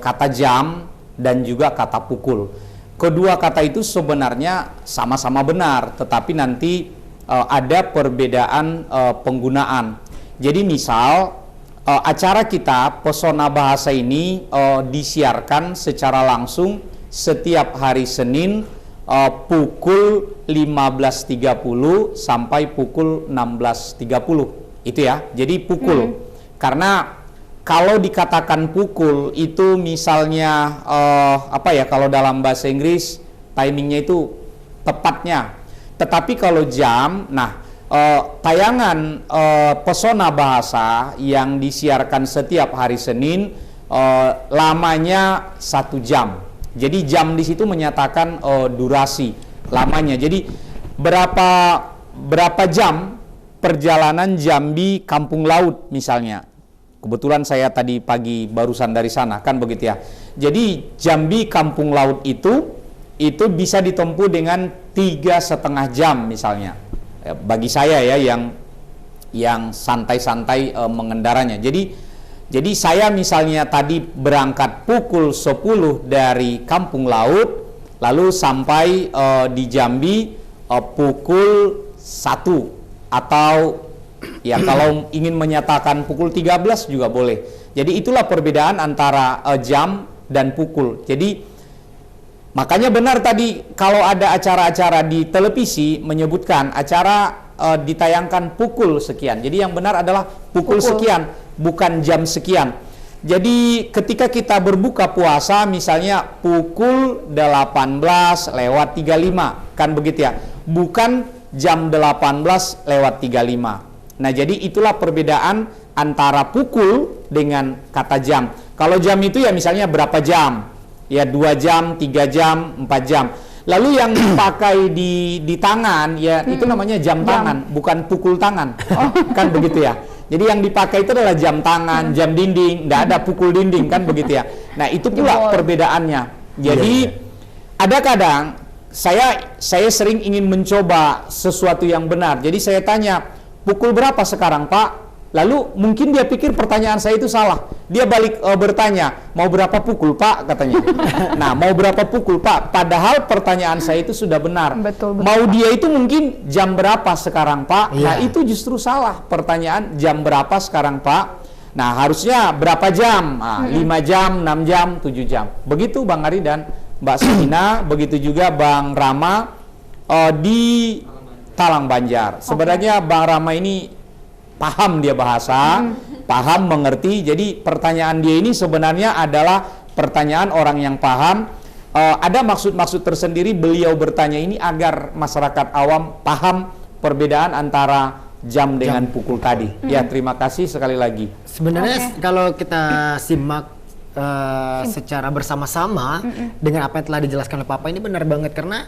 kata jam dan juga kata pukul. Kedua kata itu sebenarnya sama-sama benar, tetapi nanti ada perbedaan penggunaan. Jadi misal acara kita Pesona Bahasa ini disiarkan secara langsung setiap hari Senin pukul 15.30 sampai pukul 16.30 itu ya. Jadi pukul. Karena kalau dikatakan pukul itu misalnya apa ya, kalau dalam bahasa Inggris timingnya itu tepatnya. Tetapi kalau jam, nah tayangan Pesona Bahasa yang disiarkan setiap hari Senin lamanya 1 jam. Jadi jam di situ menyatakan durasi lamanya. Jadi berapa jam perjalanan Jambi Kampung Laut misalnya. Kebetulan saya tadi pagi barusan dari sana, kan begitu ya. Jadi Jambi Kampung Laut itu bisa ditempuh dengan 3,5 jam misalnya. Bagi saya ya yang santai-santai mengendaranya. Jadi saya misalnya tadi berangkat pukul 10 dari Kampung Laut, lalu sampai di Jambi pukul 1 atau ya kalau ingin menyatakan pukul 13 juga boleh. Jadi itulah perbedaan antara jam dan pukul. Jadi makanya benar tadi kalau ada acara-acara di televisi menyebutkan acara ditayangkan pukul sekian. Jadi yang benar adalah pukul sekian, bukan jam sekian. Jadi ketika kita berbuka puasa misalnya pukul 18:35, kan begitu ya. Bukan jam 18:35. Nah, jadi itulah perbedaan antara pukul dengan kata jam. Kalau jam itu ya misalnya berapa jam? Ya 2 jam, 3 jam, 4 jam. Lalu yang dipakai di tangan ya itu namanya jam tangan, bukan pukul tangan. Kan begitu ya. Jadi yang dipakai itu adalah jam tangan, jam dinding, tidak ada pukul dinding, kan begitu ya. Nah, itu pula perbedaannya. Jadi ada kadang saya sering ingin mencoba sesuatu yang benar. Jadi saya tanya, pukul berapa sekarang, Pak? Lalu mungkin dia pikir pertanyaan saya itu salah. Dia balik bertanya, mau berapa pukul, Pak? Katanya. Nah, mau berapa pukul, Pak? Padahal pertanyaan saya itu sudah benar. Betul. Mau dia itu mungkin jam berapa sekarang, Pak? Nah, itu justru salah. Pertanyaan jam berapa sekarang, Pak? Nah, harusnya berapa jam? Nah, 5 jam, 6 jam, 7 jam. Begitu Bang Ari dan Mbak Solina, begitu juga Bang Rama di Talang Banjar. Sebenarnya Bang Rama ini paham dia bahasa, paham, mengerti. Jadi pertanyaan dia ini sebenarnya adalah pertanyaan orang yang paham. Ada maksud-maksud tersendiri beliau bertanya ini agar masyarakat awam paham perbedaan antara jam dengan pukul tadi. Ya, terima kasih sekali lagi. Sebenarnya kalau kita simak secara bersama-sama dengan apa yang telah dijelaskan oleh Papa ini benar banget, karena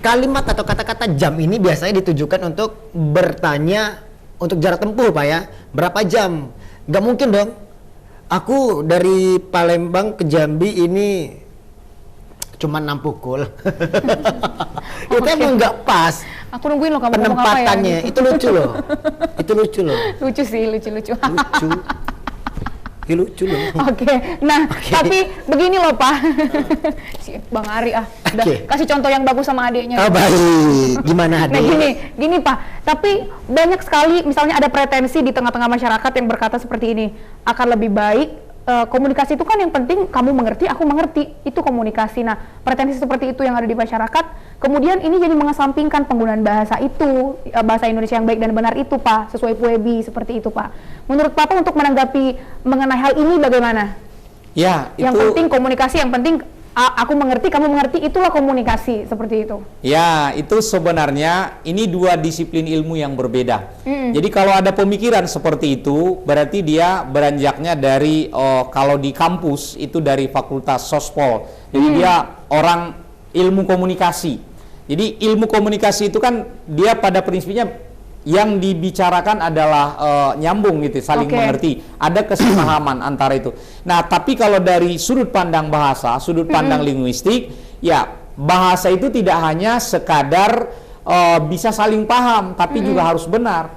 kalimat atau kata-kata jam ini biasanya ditujukan untuk bertanya untuk jarak tempuh, Pak ya. Berapa jam? Gak mungkin dong. Aku dari Palembang ke Jambi ini cuma 6 pukul. Itu emang gak pas. Aku nungguin lo kamu ngomong apa ya. Penempatannya itu lucu loh. Itu lucu loh. Lucu sih, lucu. Lucu. Lucu loh. Oke. Nah, tapi begini loh, Pak. Si Bang Ari udah kasih contoh yang bagus sama adiknya. Oh, baik. Gimana, Adik? Nah, gini Pak. Tapi banyak sekali misalnya ada pretensi di tengah-tengah masyarakat yang berkata seperti ini, akan lebih baik komunikasi itu kan yang penting kamu mengerti, aku mengerti, itu komunikasi. Nah, pretensi seperti itu yang ada di masyarakat, kemudian ini jadi mengesampingkan penggunaan bahasa itu, bahasa Indonesia yang baik dan benar itu, Pak, sesuai PUEBI, seperti itu, Pak. Menurut Papa untuk menanggapi mengenai hal ini bagaimana? Ya, yang penting komunikasi, yang penting aku mengerti, kamu mengerti, itulah komunikasi, seperti itu. Ya, itu sebenarnya ini dua disiplin ilmu yang berbeda. Jadi kalau ada pemikiran seperti itu, berarti dia beranjaknya dari, kalau di kampus itu dari Fakultas Sospol. Jadi dia orang ilmu komunikasi. Jadi ilmu komunikasi itu kan dia pada prinsipnya yang dibicarakan adalah nyambung gitu, saling mengerti, ada kesepahaman antara itu. Nah, tapi kalau dari sudut pandang bahasa, sudut pandang linguistik, ya bahasa itu tidak hanya sekadar bisa saling paham, tapi juga harus benar,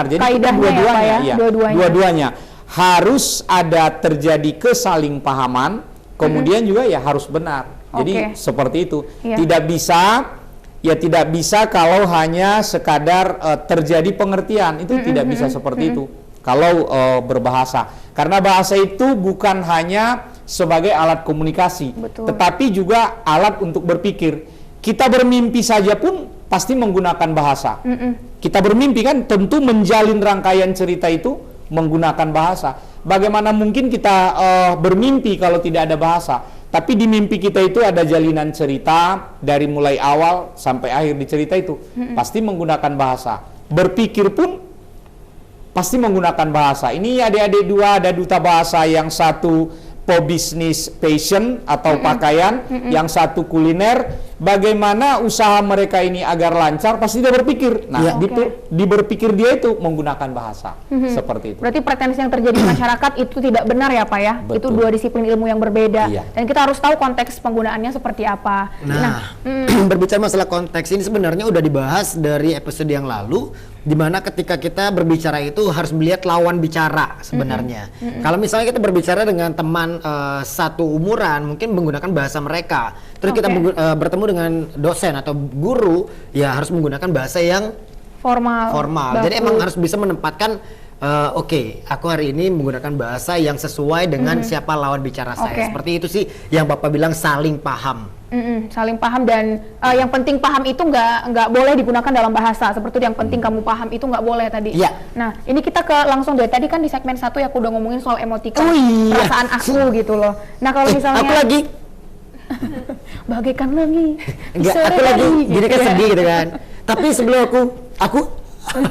Jadi dua-duanya, ya, dua-duanya harus ada terjadi kesalingpahaman, kemudian juga ya harus benar. Jadi seperti itu, tidak bisa kalau hanya sekadar terjadi pengertian, itu tidak bisa seperti itu kalau berbahasa, karena bahasa itu bukan hanya sebagai alat komunikasi, tetapi juga alat untuk berpikir. Kita bermimpi saja pun pasti menggunakan bahasa. Kita bermimpi kan tentu menjalin rangkaian cerita itu menggunakan bahasa. Bagaimana mungkin kita bermimpi kalau tidak ada bahasa? Tapi di mimpi kita itu ada jalinan cerita dari mulai awal sampai akhir di cerita itu pasti menggunakan bahasa. Berpikir pun pasti menggunakan bahasa. Ini adik-adik dua ada duta bahasa, yang satu pebisnis fashion atau pakaian, yang satu kuliner. Bagaimana usaha mereka ini agar lancar, pasti dia berpikir. Nah, di berpikir dia itu menggunakan bahasa. Seperti itu. Berarti pretensi yang terjadi di masyarakat itu tidak benar ya, Pak ya? Betul. Itu dua disiplin ilmu yang berbeda. Dan kita harus tahu konteks penggunaannya seperti apa. Berbicara masalah konteks ini sebenarnya udah dibahas dari episode yang lalu, di mana ketika kita berbicara itu harus melihat lawan bicara sebenarnya. Kalau misalnya kita berbicara dengan teman satu umuran, mungkin menggunakan bahasa mereka. Terus kita bertemu dengan dosen atau guru, ya harus menggunakan bahasa yang formal. Jadi emang harus bisa menempatkan, aku hari ini menggunakan bahasa yang sesuai dengan siapa lawan bicara saya. Seperti itu sih yang Bapak bilang, saling paham. Saling paham, dan yang penting paham itu nggak boleh digunakan dalam bahasa. Seperti yang penting kamu paham itu nggak boleh tadi. Nah, ini kita langsung dari tadi kan di segmen 1 ya aku udah ngomongin soal emoticon, perasaan aku gitu loh. Nah, kalau misalnya aku lagi bagaikan lagi aku lagi gini kan, sedih gitu kan. Tapi sebelum aku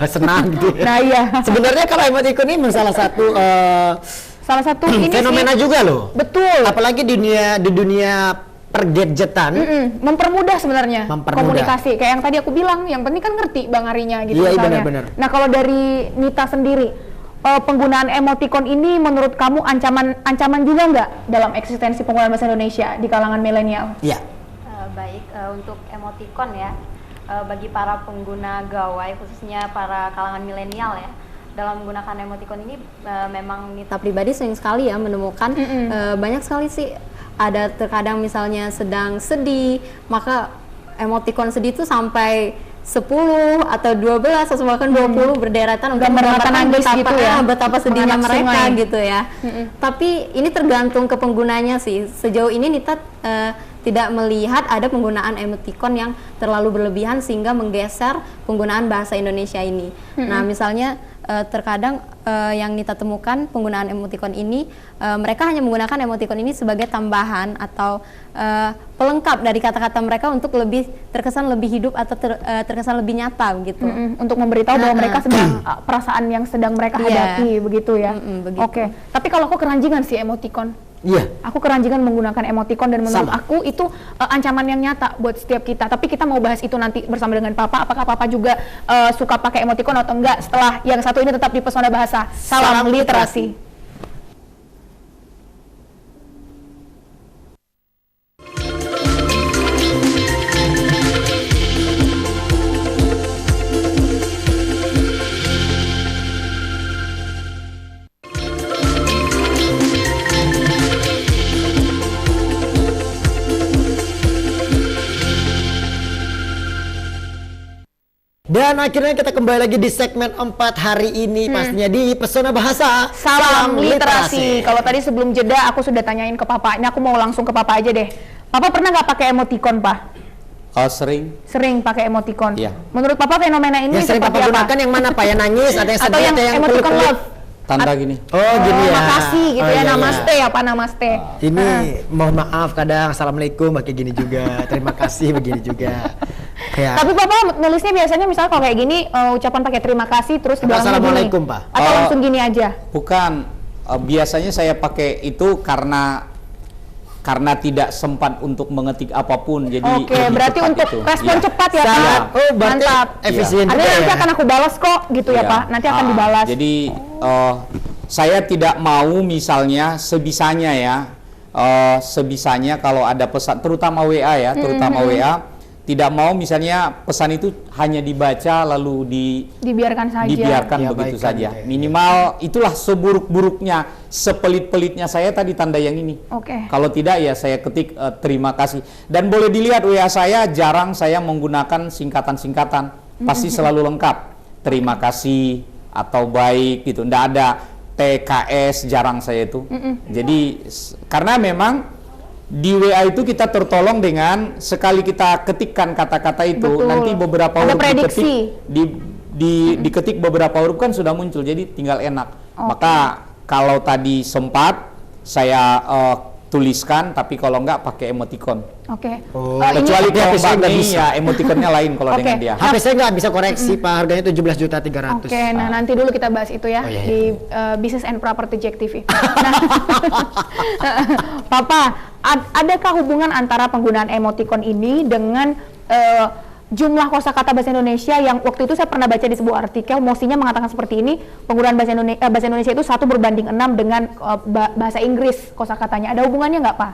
senang gitu. Nah, iya. Sebenarnya kalau emoticon ini salah satu ini fenomena sih juga loh. Betul. Apalagi di dunia pergadgetan, mempermudah sebenarnya komunikasi. Kayak yang tadi aku bilang, yang penting kan ngerti Bang Arinya gitu misalnya. Benar. Nah, kalau dari Nita sendiri, penggunaan emoticon ini menurut kamu ancaman juga nggak dalam eksistensi penggunaan bahasa Indonesia di kalangan milenial? Iya. Baik, untuk emoticon ya, bagi para pengguna gawai, khususnya para kalangan milenial ya, dalam menggunakan emoticon ini memang Nita pribadi sering sekali ya menemukan banyak sekali sih. Ada terkadang misalnya sedang sedih, maka emoticon sedih itu sampai 10 atau 12 atau bahkan 20 berderetan untuk menggambarkan betapa sedihnya mereka gitu ya. Tapi ini tergantung ke penggunanya sih. Sejauh ini Nita tidak melihat ada penggunaan emoticon yang terlalu berlebihan sehingga menggeser penggunaan bahasa Indonesia ini. Nah, misalnya terkadang yang Nita temukan penggunaan emoticon ini, mereka hanya menggunakan emoticon ini sebagai tambahan atau pelengkap dari kata-kata mereka untuk lebih terkesan lebih hidup atau terkesan lebih nyata gitu. Untuk memberitahu bahwa mereka sedang perasaan yang sedang mereka hadapi begitu ya. Oke. Tapi kalau aku keranjingan sih emoticon. Iya. Aku keranjingan menggunakan emoticon, dan menurut aku itu ancaman yang nyata buat setiap kita. Tapi kita mau bahas itu nanti bersama dengan Papa. Apakah Papa juga suka pakai emoticon atau enggak setelah yang satu ini tetap di Pesona Bahasa. Salam literasi. Dan akhirnya kita kembali lagi di segmen 4 hari ini, pastinya di Pesona Bahasa Salam Literasi. Kalau tadi sebelum jeda aku sudah tanyain ke Papa, ini aku mau langsung ke Papa aja deh. Papa pernah nggak pakai emoticon, Pak? Sering. Sering pakai emoticon. Iya. Menurut Papa fenomena ini Yang sering seperti Papa apa? gunakan yang mana Pak? Yang nangis, ada yang Atau sedih, yang ada yang emoticon peluk-peluk. love? Tanda gini. Oh gini ya. Makasih gitu Oh, ya, iya, namaste iya. apa namaste. Ini mohon maaf kadang assalamualaikum pakai gini juga, terima kasih begini juga. Kayak Tapi Papa nulisnya biasanya misalnya kalau kayak gini ucapan pakai terima kasih terus di Apa, belakangnya assalamualaikum, gini. Pak? Atau langsung gini aja. Bukan, biasanya saya pakai itu karena tidak sempat untuk mengetik apapun, jadi Oke, lebih berarti cepat untuk itu. respon Iya. cepat ya, Sangat. Pak. Oh, berarti Mantap. efisien Ada juga nanti ya. akan aku balas kok gitu ya, Iya. Pak. Nanti akan dibalas. Jadi saya tidak mau misalnya sebisanya ya, sebisanya kalau ada pesan, terutama WA ya, terutama WA, tidak mau misalnya pesan itu hanya dibaca lalu Dibiarkan saja. dibiarkan Diabaikan begitu saja. gitu ya. Minimal itulah seburuk-buruknya, sepelit-pelitnya saya tadi tanda yang ini. Oke. Kalau tidak ya saya ketik terima kasih. Dan boleh dilihat WA saya jarang saya menggunakan singkatan-singkatan. Pasti selalu lengkap. Terima kasih atau baik gitu. Nggak ada TKS, jarang saya itu. Jadi karena memang di WA itu kita tertolong dengan sekali kita ketikkan kata-kata itu, Betul. nanti beberapa Ada huruf prediksi. diketik beberapa huruf kan sudah muncul, jadi tinggal enak. Maka kalau tadi sempat saya tuliskan, tapi kalau enggak pakai emoticon. Oke. Oh. Kecuali Tapi kalau HP saya Mbak nggak Mei bisa. ya emoticonnya lain kalau Oke. dengan dia. HP saya nggak bisa koreksi Pak, harganya 17.300.000. Oke, nah nanti dulu kita bahas itu ya Oh, iya, iya. di Business and Property Jack TV. Nah, Papa, adakah hubungan antara penggunaan emoticon ini dengan jumlah kosakata bahasa Indonesia yang waktu itu saya pernah baca di sebuah artikel, Mosinya mengatakan seperti ini, penggunaan bahasa Indonesia itu 1:6 dengan bahasa Inggris kosakatanya. Ada hubungannya nggak, Pak?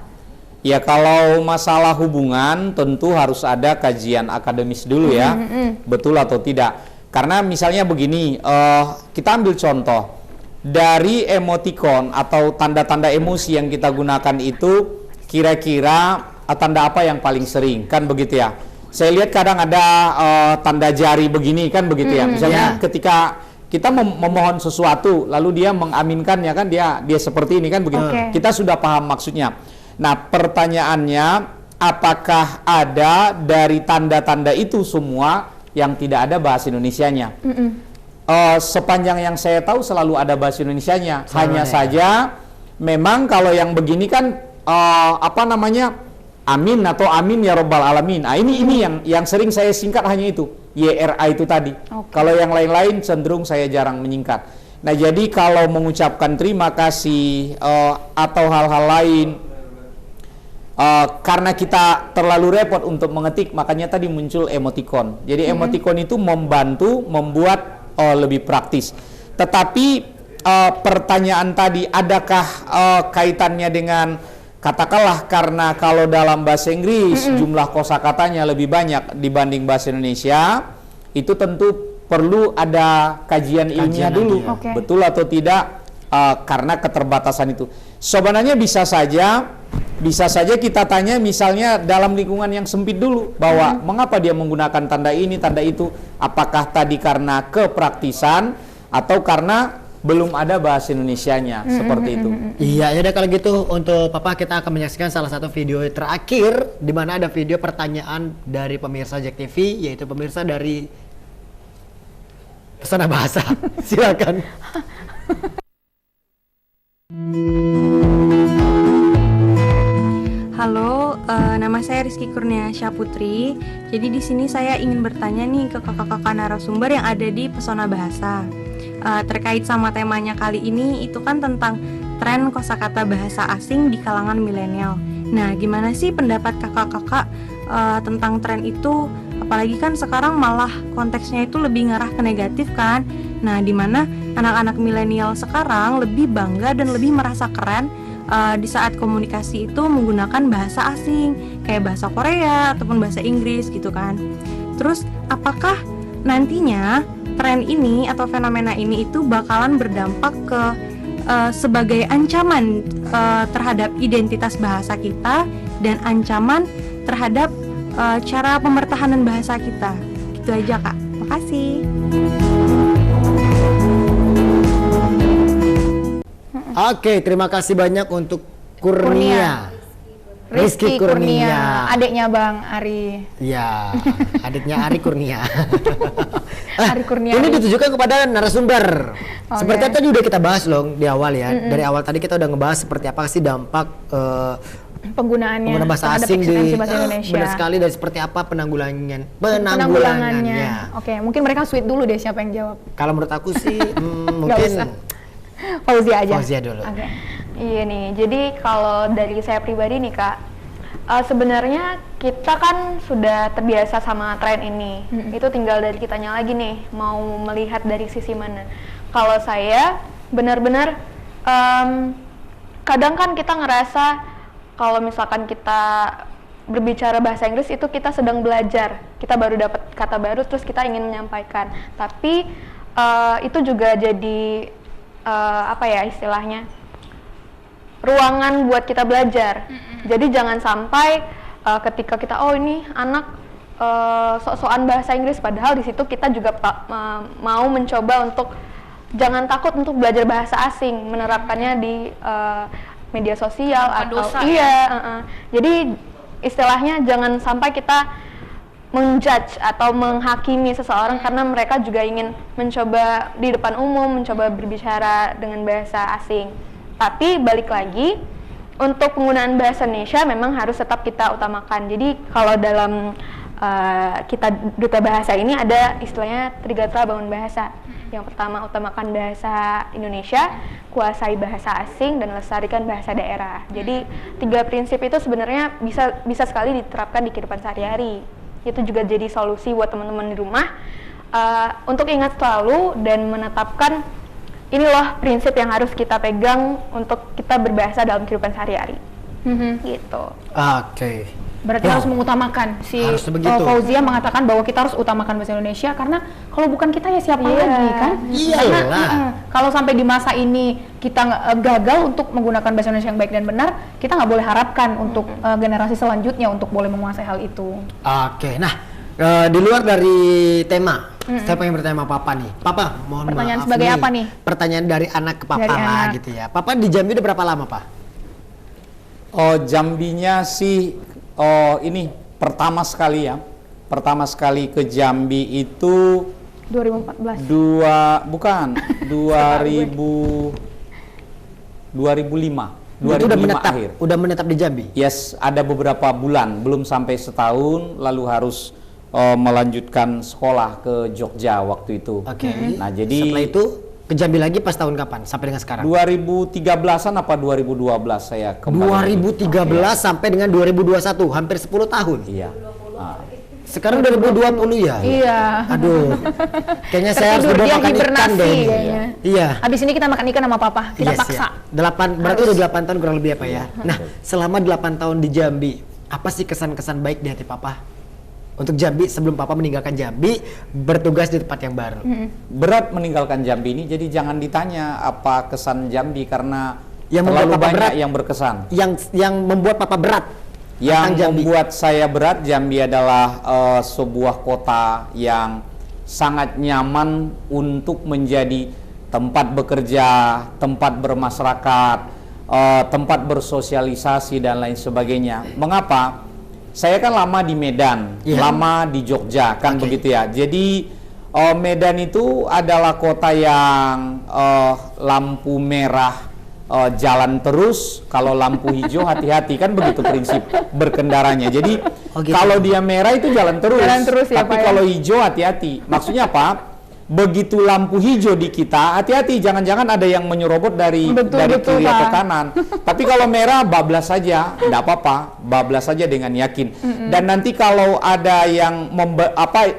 Ya kalau masalah hubungan tentu harus ada kajian akademis dulu ya, betul atau tidak. Karena misalnya begini, kita ambil contoh dari emoticon atau tanda-tanda emosi yang kita gunakan itu, kira-kira tanda apa yang paling sering, kan begitu ya? Saya lihat kadang ada tanda jari begini, kan begitu ya? Misalnya ketika kita memohon sesuatu, lalu dia mengaminkannya, kan dia seperti ini, kan begitu? Oke. Kita sudah paham maksudnya. Nah, pertanyaannya, apakah ada dari tanda-tanda itu semua yang tidak ada bahasa Indonesianya? Sepanjang yang saya tahu selalu ada bahasa Indonesianya. Hanya saja, memang kalau yang begini kan amin atau amin ya robbal alamin. Nah, ini yang sering saya singkat hanya itu, YRA itu tadi. Kalau yang lain-lain cenderung saya jarang menyingkat. Nah, jadi kalau mengucapkan terima kasih atau hal-hal lain, karena kita terlalu repot untuk mengetik, makanya tadi muncul emoticon. Jadi emoticon itu membantu membuat lebih praktis. Tetapi pertanyaan tadi, adakah kaitannya dengan, katakanlah karena kalau dalam bahasa Inggris jumlah kosakatanya lebih banyak dibanding bahasa Indonesia, itu tentu perlu ada kajian ilmiah dulu, Oke. betul atau tidak, karena keterbatasan itu. Sebenarnya bisa saja kita tanya misalnya dalam lingkungan yang sempit dulu, bahwa mengapa dia menggunakan tanda ini, tanda itu, apakah tadi karena kepraktisan atau karena belum ada bahasa Indonesianya, seperti itu. Iya, ya udah kalau gitu untuk Papa kita akan menyaksikan salah satu video terakhir di mana ada video pertanyaan dari pemirsa Jack TV, yaitu pemirsa dari Pesona Bahasa. Silakan. Halo, nama saya Rizky Kurniasya Putri. Jadi di sini saya ingin bertanya nih ke kakak-kakak narasumber yang ada di Pesona Bahasa. Terkait sama temanya kali ini, itu kan tentang tren kosakata bahasa asing di kalangan milenial. Nah, gimana sih pendapat kakak-kakak tentang tren itu? Apalagi kan sekarang malah konteksnya itu lebih ngarah ke negatif kan? Nah, dimana anak-anak milenial sekarang lebih bangga dan lebih merasa keren di saat komunikasi itu menggunakan bahasa asing kayak bahasa Korea ataupun bahasa Inggris gitu kan. Terus apakah nantinya tren ini atau fenomena ini itu bakalan berdampak ke sebagai ancaman terhadap identitas bahasa kita dan ancaman terhadap cara pemertahanan bahasa kita? Gitu aja, Kak. Makasih. Oke, terima kasih banyak untuk Kurnia. Rizky Kurnia, adiknya Bang Ari. Ya, adiknya Ari Kurnia. Ari Kurnia. Ini ditujukan kepada narasumber. Oh, seperti ya. tadi udah kita bahas loh di awal ya. Dari awal tadi kita udah ngebahas seperti apa sih dampak penggunaan bahasa terhadap asing di eksistensi bahasa Indonesia. benar sekali, dan seperti apa penanggulangannya. Oke, mungkin mereka sweet dulu deh, siapa yang jawab? Kalau menurut aku sih Nggak mungkin usah. Fauzia aja. Fauzia dulu. Oke. Iya nih, jadi kalau dari saya pribadi nih Kak, sebenarnya kita kan sudah terbiasa sama tren ini. Itu tinggal dari kitanya lagi nih, mau melihat dari sisi mana. Kalau saya benar-benar kadang kan kita ngerasa kalau misalkan kita berbicara bahasa Inggris itu kita sedang belajar, kita baru dapat kata baru terus kita ingin menyampaikan. Tapi itu juga jadi apa ya istilahnya, ruangan buat kita belajar. Jadi jangan sampai ketika kita ini anak sok-sokan bahasa Inggris, padahal di situ kita juga mau mencoba untuk jangan takut untuk belajar bahasa asing, menerapkannya di media sosial atau jadi istilahnya jangan sampai kita menjudge atau menghakimi seseorang karena mereka juga ingin mencoba di depan umum, mencoba berbicara dengan bahasa asing. Tapi balik lagi, untuk penggunaan bahasa Indonesia memang harus tetap kita utamakan. Jadi kalau dalam kita Duta Bahasa ini ada istilahnya Trigatra Bangun Bahasa. Yang pertama, utamakan bahasa Indonesia, kuasai bahasa asing, dan lestarikan bahasa daerah. Jadi 3 prinsip itu sebenarnya bisa sekali diterapkan di kehidupan sehari-hari. Itu juga jadi solusi buat teman-teman di rumah untuk ingat selalu dan menetapkan ini loh prinsip yang harus kita pegang untuk kita berbahasa dalam kehidupan sehari-hari. Gitu. Oke. Berarti harus mengutamakan. Si Fauzia mengatakan bahwa kita harus utamakan bahasa Indonesia karena kalau bukan kita ya siapa lagi kan? Karena kalau sampai di masa ini kita gagal untuk menggunakan bahasa Indonesia yang baik dan benar, kita nggak boleh harapkan untuk generasi selanjutnya untuk boleh menguasai hal itu. Oke, nah di luar dari tema, saya pengen bertanya sama Papa nih. Papa, mohon pertanyaan maaf sebagai nih, apa nih? Pertanyaan dari anak ke Papa Dari lah anak. gitu ya. Papa di Jambi udah berapa lama, Pak? Oh, Jambinya sih ini pertama sekali ya. Pertama sekali ke Jambi itu 2014. 2005. Itu 2005 akhir. Udah menetap di Jambi? Yes, ada beberapa bulan, belum sampai setahun, lalu harus melanjutkan sekolah ke Jogja waktu itu. Oke. Nah, jadi setelah itu ke Jambi lagi pas tahun kapan? Sampai dengan sekarang? 2013-an apa 2012 saya kembali. 2013 sampai dengan 2021, hampir 10 tahun. Iya. Nah, sekarang 2020 ya? Iya. Aduh. Kayaknya saya harus Tertidur, udah dia makan ikan hibernasi deh. kayaknya. Iya. Habis ini kita makan ikan sama Papa, kita Yes, paksa. ya. Berarti udah 8 tahun kurang lebih apa ya? Nah, selama 8 tahun di Jambi, apa sih kesan-kesan baik di hati Papa? Untuk Jambi sebelum Papa meninggalkan Jambi, bertugas di tempat yang baru. berat meninggalkan Jambi ini, jadi jangan ditanya apa kesan Jambi karena Yang membuat terlalu Papa banyak berat. yang berkesan. Yang membuat Papa berat. Yang tentang Jambi. membuat saya berat, Jambi adalah sebuah kota yang sangat nyaman untuk menjadi tempat bekerja, tempat bermasyarakat, tempat bersosialisasi dan lain sebagainya. Mengapa? Saya kan lama di Medan, lama di Jogja, kan begitu ya. Jadi Medan itu adalah kota yang lampu merah jalan terus, kalau lampu hijau hati-hati, kan begitu prinsip berkendaranya. Jadi kalau dia merah itu jalan terus, ya, tapi Pak, ya? kalau hijau hati-hati. Maksudnya apa? Begitu lampu hijau di kita, hati-hati, jangan-jangan ada yang menyerobot dari kiri atau kanan. Tapi kalau merah, bablas saja, tidak apa-apa, bablas saja dengan yakin. Dan nanti kalau ada yang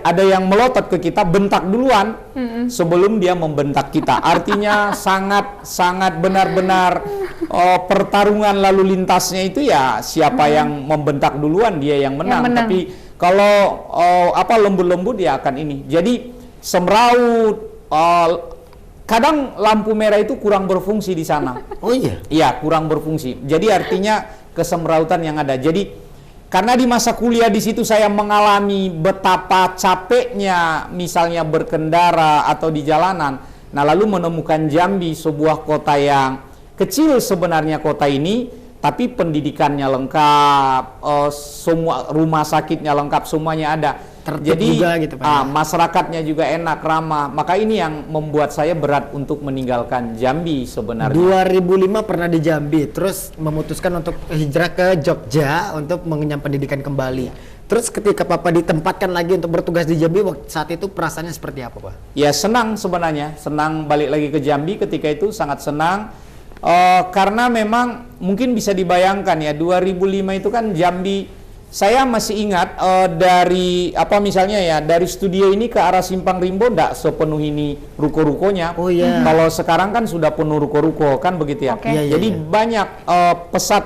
ada yang melotot ke kita, bentak duluan sebelum dia membentak kita. Artinya sangat benar-benar pertarungan lalu lintasnya itu ya siapa yang membentak duluan dia yang menang. Tapi kalau lembut-lembut dia akan ini. Jadi semraut, kadang lampu merah itu kurang berfungsi di sana. Oh iya? Iya, kurang berfungsi. Jadi artinya kesemrautan yang ada. Jadi karena di masa kuliah di situ saya mengalami betapa capeknya misalnya berkendara atau di jalanan. Nah, lalu menemukan Jambi, sebuah kota yang kecil sebenarnya kota ini, tapi pendidikannya lengkap, semua rumah sakitnya lengkap, semuanya ada. Jadi juga gitu, Pak. Masyarakatnya juga enak, ramah. Maka ini yang membuat saya berat untuk meninggalkan Jambi sebenarnya. 2005 pernah di Jambi, terus memutuskan untuk hijrah ke Jogja untuk mengenyam pendidikan kembali. Terus ketika Papa ditempatkan lagi untuk bertugas di Jambi, saat itu perasaannya seperti apa, Pak? Ya senang sebenarnya, senang balik lagi ke Jambi ketika itu, sangat senang. Karena memang mungkin bisa dibayangkan ya, 2005 itu kan Jambi, saya masih ingat dari misalnya ya, dari studio ini ke arah Simpang Rimbo tidak sepenuh ini ruko-rukonya. Oh iya. Kalau sekarang kan sudah penuh ruko-ruko kan begitu ya. Oke. Iya, iya, Jadi iya. banyak pesat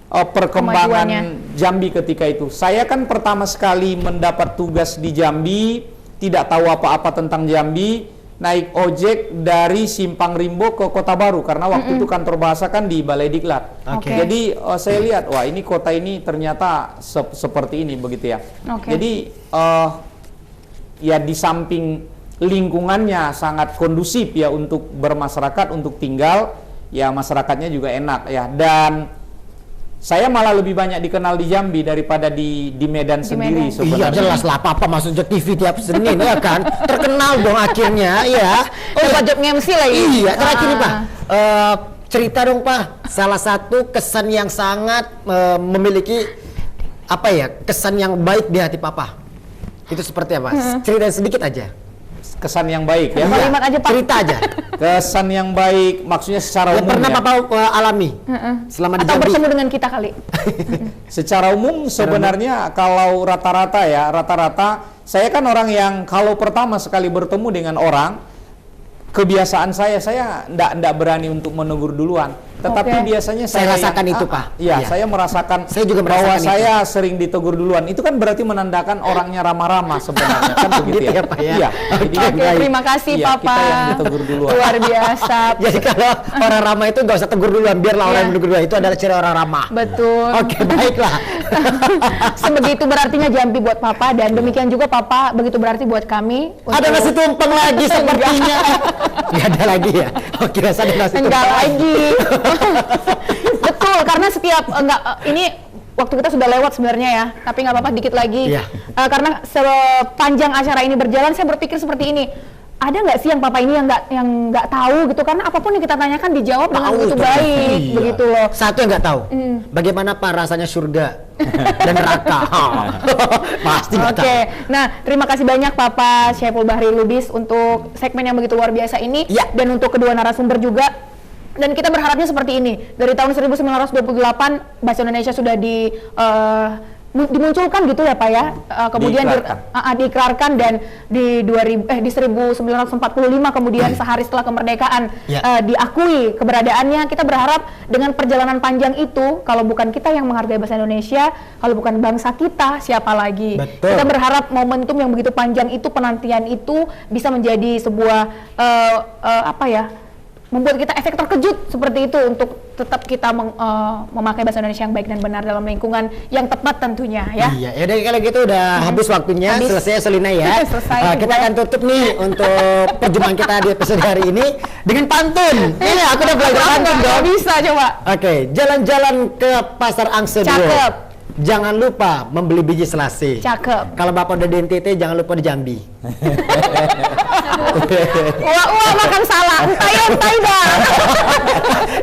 perkembangan Jambi ketika itu. Saya kan pertama sekali mendapat tugas di Jambi, tidak tahu apa-apa tentang Jambi, naik ojek dari Simpang Rimbo ke Kota Baru karena waktu itu kantor bahasa kan di Balai Diklat. Oke. Jadi saya lihat, wah ini kota ini ternyata seperti ini begitu ya. Oke. Jadi ya di samping lingkungannya sangat kondusif ya untuk bermasyarakat, untuk tinggal, ya masyarakatnya juga enak ya. Dan saya malah lebih banyak dikenal di Jambi daripada di Medan sendiri Medan. sebenarnya. Iya jelas lah, Papa masuk TV tiap Senin ya kan, terkenal dong akhirnya ya. Dapat job nge-MC lagi. Iya, terakhir nih Pak, cerita dong Pak, salah satu kesan yang sangat memiliki kesan yang baik di hati Papa. Itu seperti apa? Cerita sedikit aja. Kesan yang baik ya. Kalimat aja Pak. Cerita aja. Kesan yang baik maksudnya secara Yang umum pernah ya. Papa alami selama di Atau Jambi. bertemu dengan kita kali. Secara umum sebenarnya kalau rata-rata saya kan orang yang kalau pertama sekali bertemu dengan orang, kebiasaan saya ndak berani untuk menegur duluan. Tetapi Oke. biasanya Saya rasakan itu, Pak. Iya, Iya. saya merasakan Saya juga bahwa merasakan itu. saya sering ditegur duluan. Itu kan berarti menandakan orangnya ramah-ramah sebenarnya kan begitu Gitu ya. ya, Pak, ya. Iya. Oke, Jadi Oke, terima kasih iya, Papa. kita yang ditegur duluan. Luar biasa. Jadi kalau orang ramah itu nggak usah tegur duluan, biarlah orang Iya. yang menegur duluan. Itu adalah ciri orang ramah. Betul. Oke, baiklah. Sebegitu berartinya Jambi buat Papa, dan demikian juga Papa begitu berarti buat kami. Ada nasi tumpeng lagi sepertinya. Nggak ada lagi ya? Oke, ada nasi tumpeng. Enggak lagi. Betul, karena setiap ini waktu kita sudah lewat sebenarnya ya, tapi nggak apa-apa dikit lagi. Iya. Karena sepanjang acara ini berjalan, saya berpikir seperti ini. Ada nggak sih yang Papa ini yang nggak tahu gitu? Karena apapun yang kita tanyakan dijawab dengan Tahu, begitu Pak. baik, Iya. begitu loh. Satu yang nggak tahu, bagaimana Pak rasanya surga dan neraka? Pasti nggak tahu. Oke, nah terima kasih banyak Papa Syaiful Bahri Lubis untuk segmen yang begitu luar biasa ini, Ya. dan untuk kedua narasumber juga. Dan kita berharapnya seperti ini, dari tahun 1928 bahasa Indonesia sudah dimunculkan gitu ya Pak ya, kemudian diikrarkan, dan di 1945 kemudian sehari setelah kemerdekaan Ya. diakui keberadaannya. Kita berharap dengan perjalanan panjang itu, kalau bukan kita yang menghargai bahasa Indonesia, kalau bukan bangsa kita, siapa lagi? Betul. Kita berharap momentum yang begitu panjang itu, penantian itu bisa menjadi sebuah membuat kita efek terkejut seperti itu, untuk tetap kita memakai bahasa Indonesia yang baik dan benar dalam lingkungan yang tepat tentunya ya. Iya, ya udah kalau gitu udah habis waktunya, Habis. selesai Selina ya. Selesai Kita gue. akan tutup nih untuk perjumpaan kita di episode hari ini dengan pantun. Ini aku udah belajar pantun Nggak dong. bisa coba. Oke, jalan-jalan ke Pasar Angse Cakep. dulu. Jangan lupa membeli biji selasi. Cakep. Kalau Bapak udah di NTT, jangan lupa di Jambi. Wah makan salah. Entai dah.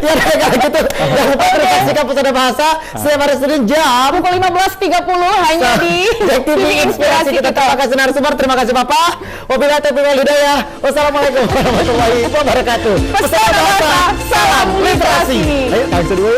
Ya udah kalau gitu, jangan lupa terus saksikan Pesona Bahasa setiap hari Senin jam Pukul 15.30 hanya di Jack TV Inspirasi kita. Terima kasih narasumber, terima kasih Bapak. Wabillahi taufiq wal hidayah. Wassalamualaikum warahmatullahi wabarakatuh. Pesona Bahasa, salam literasi. Ayo, langsung dulu.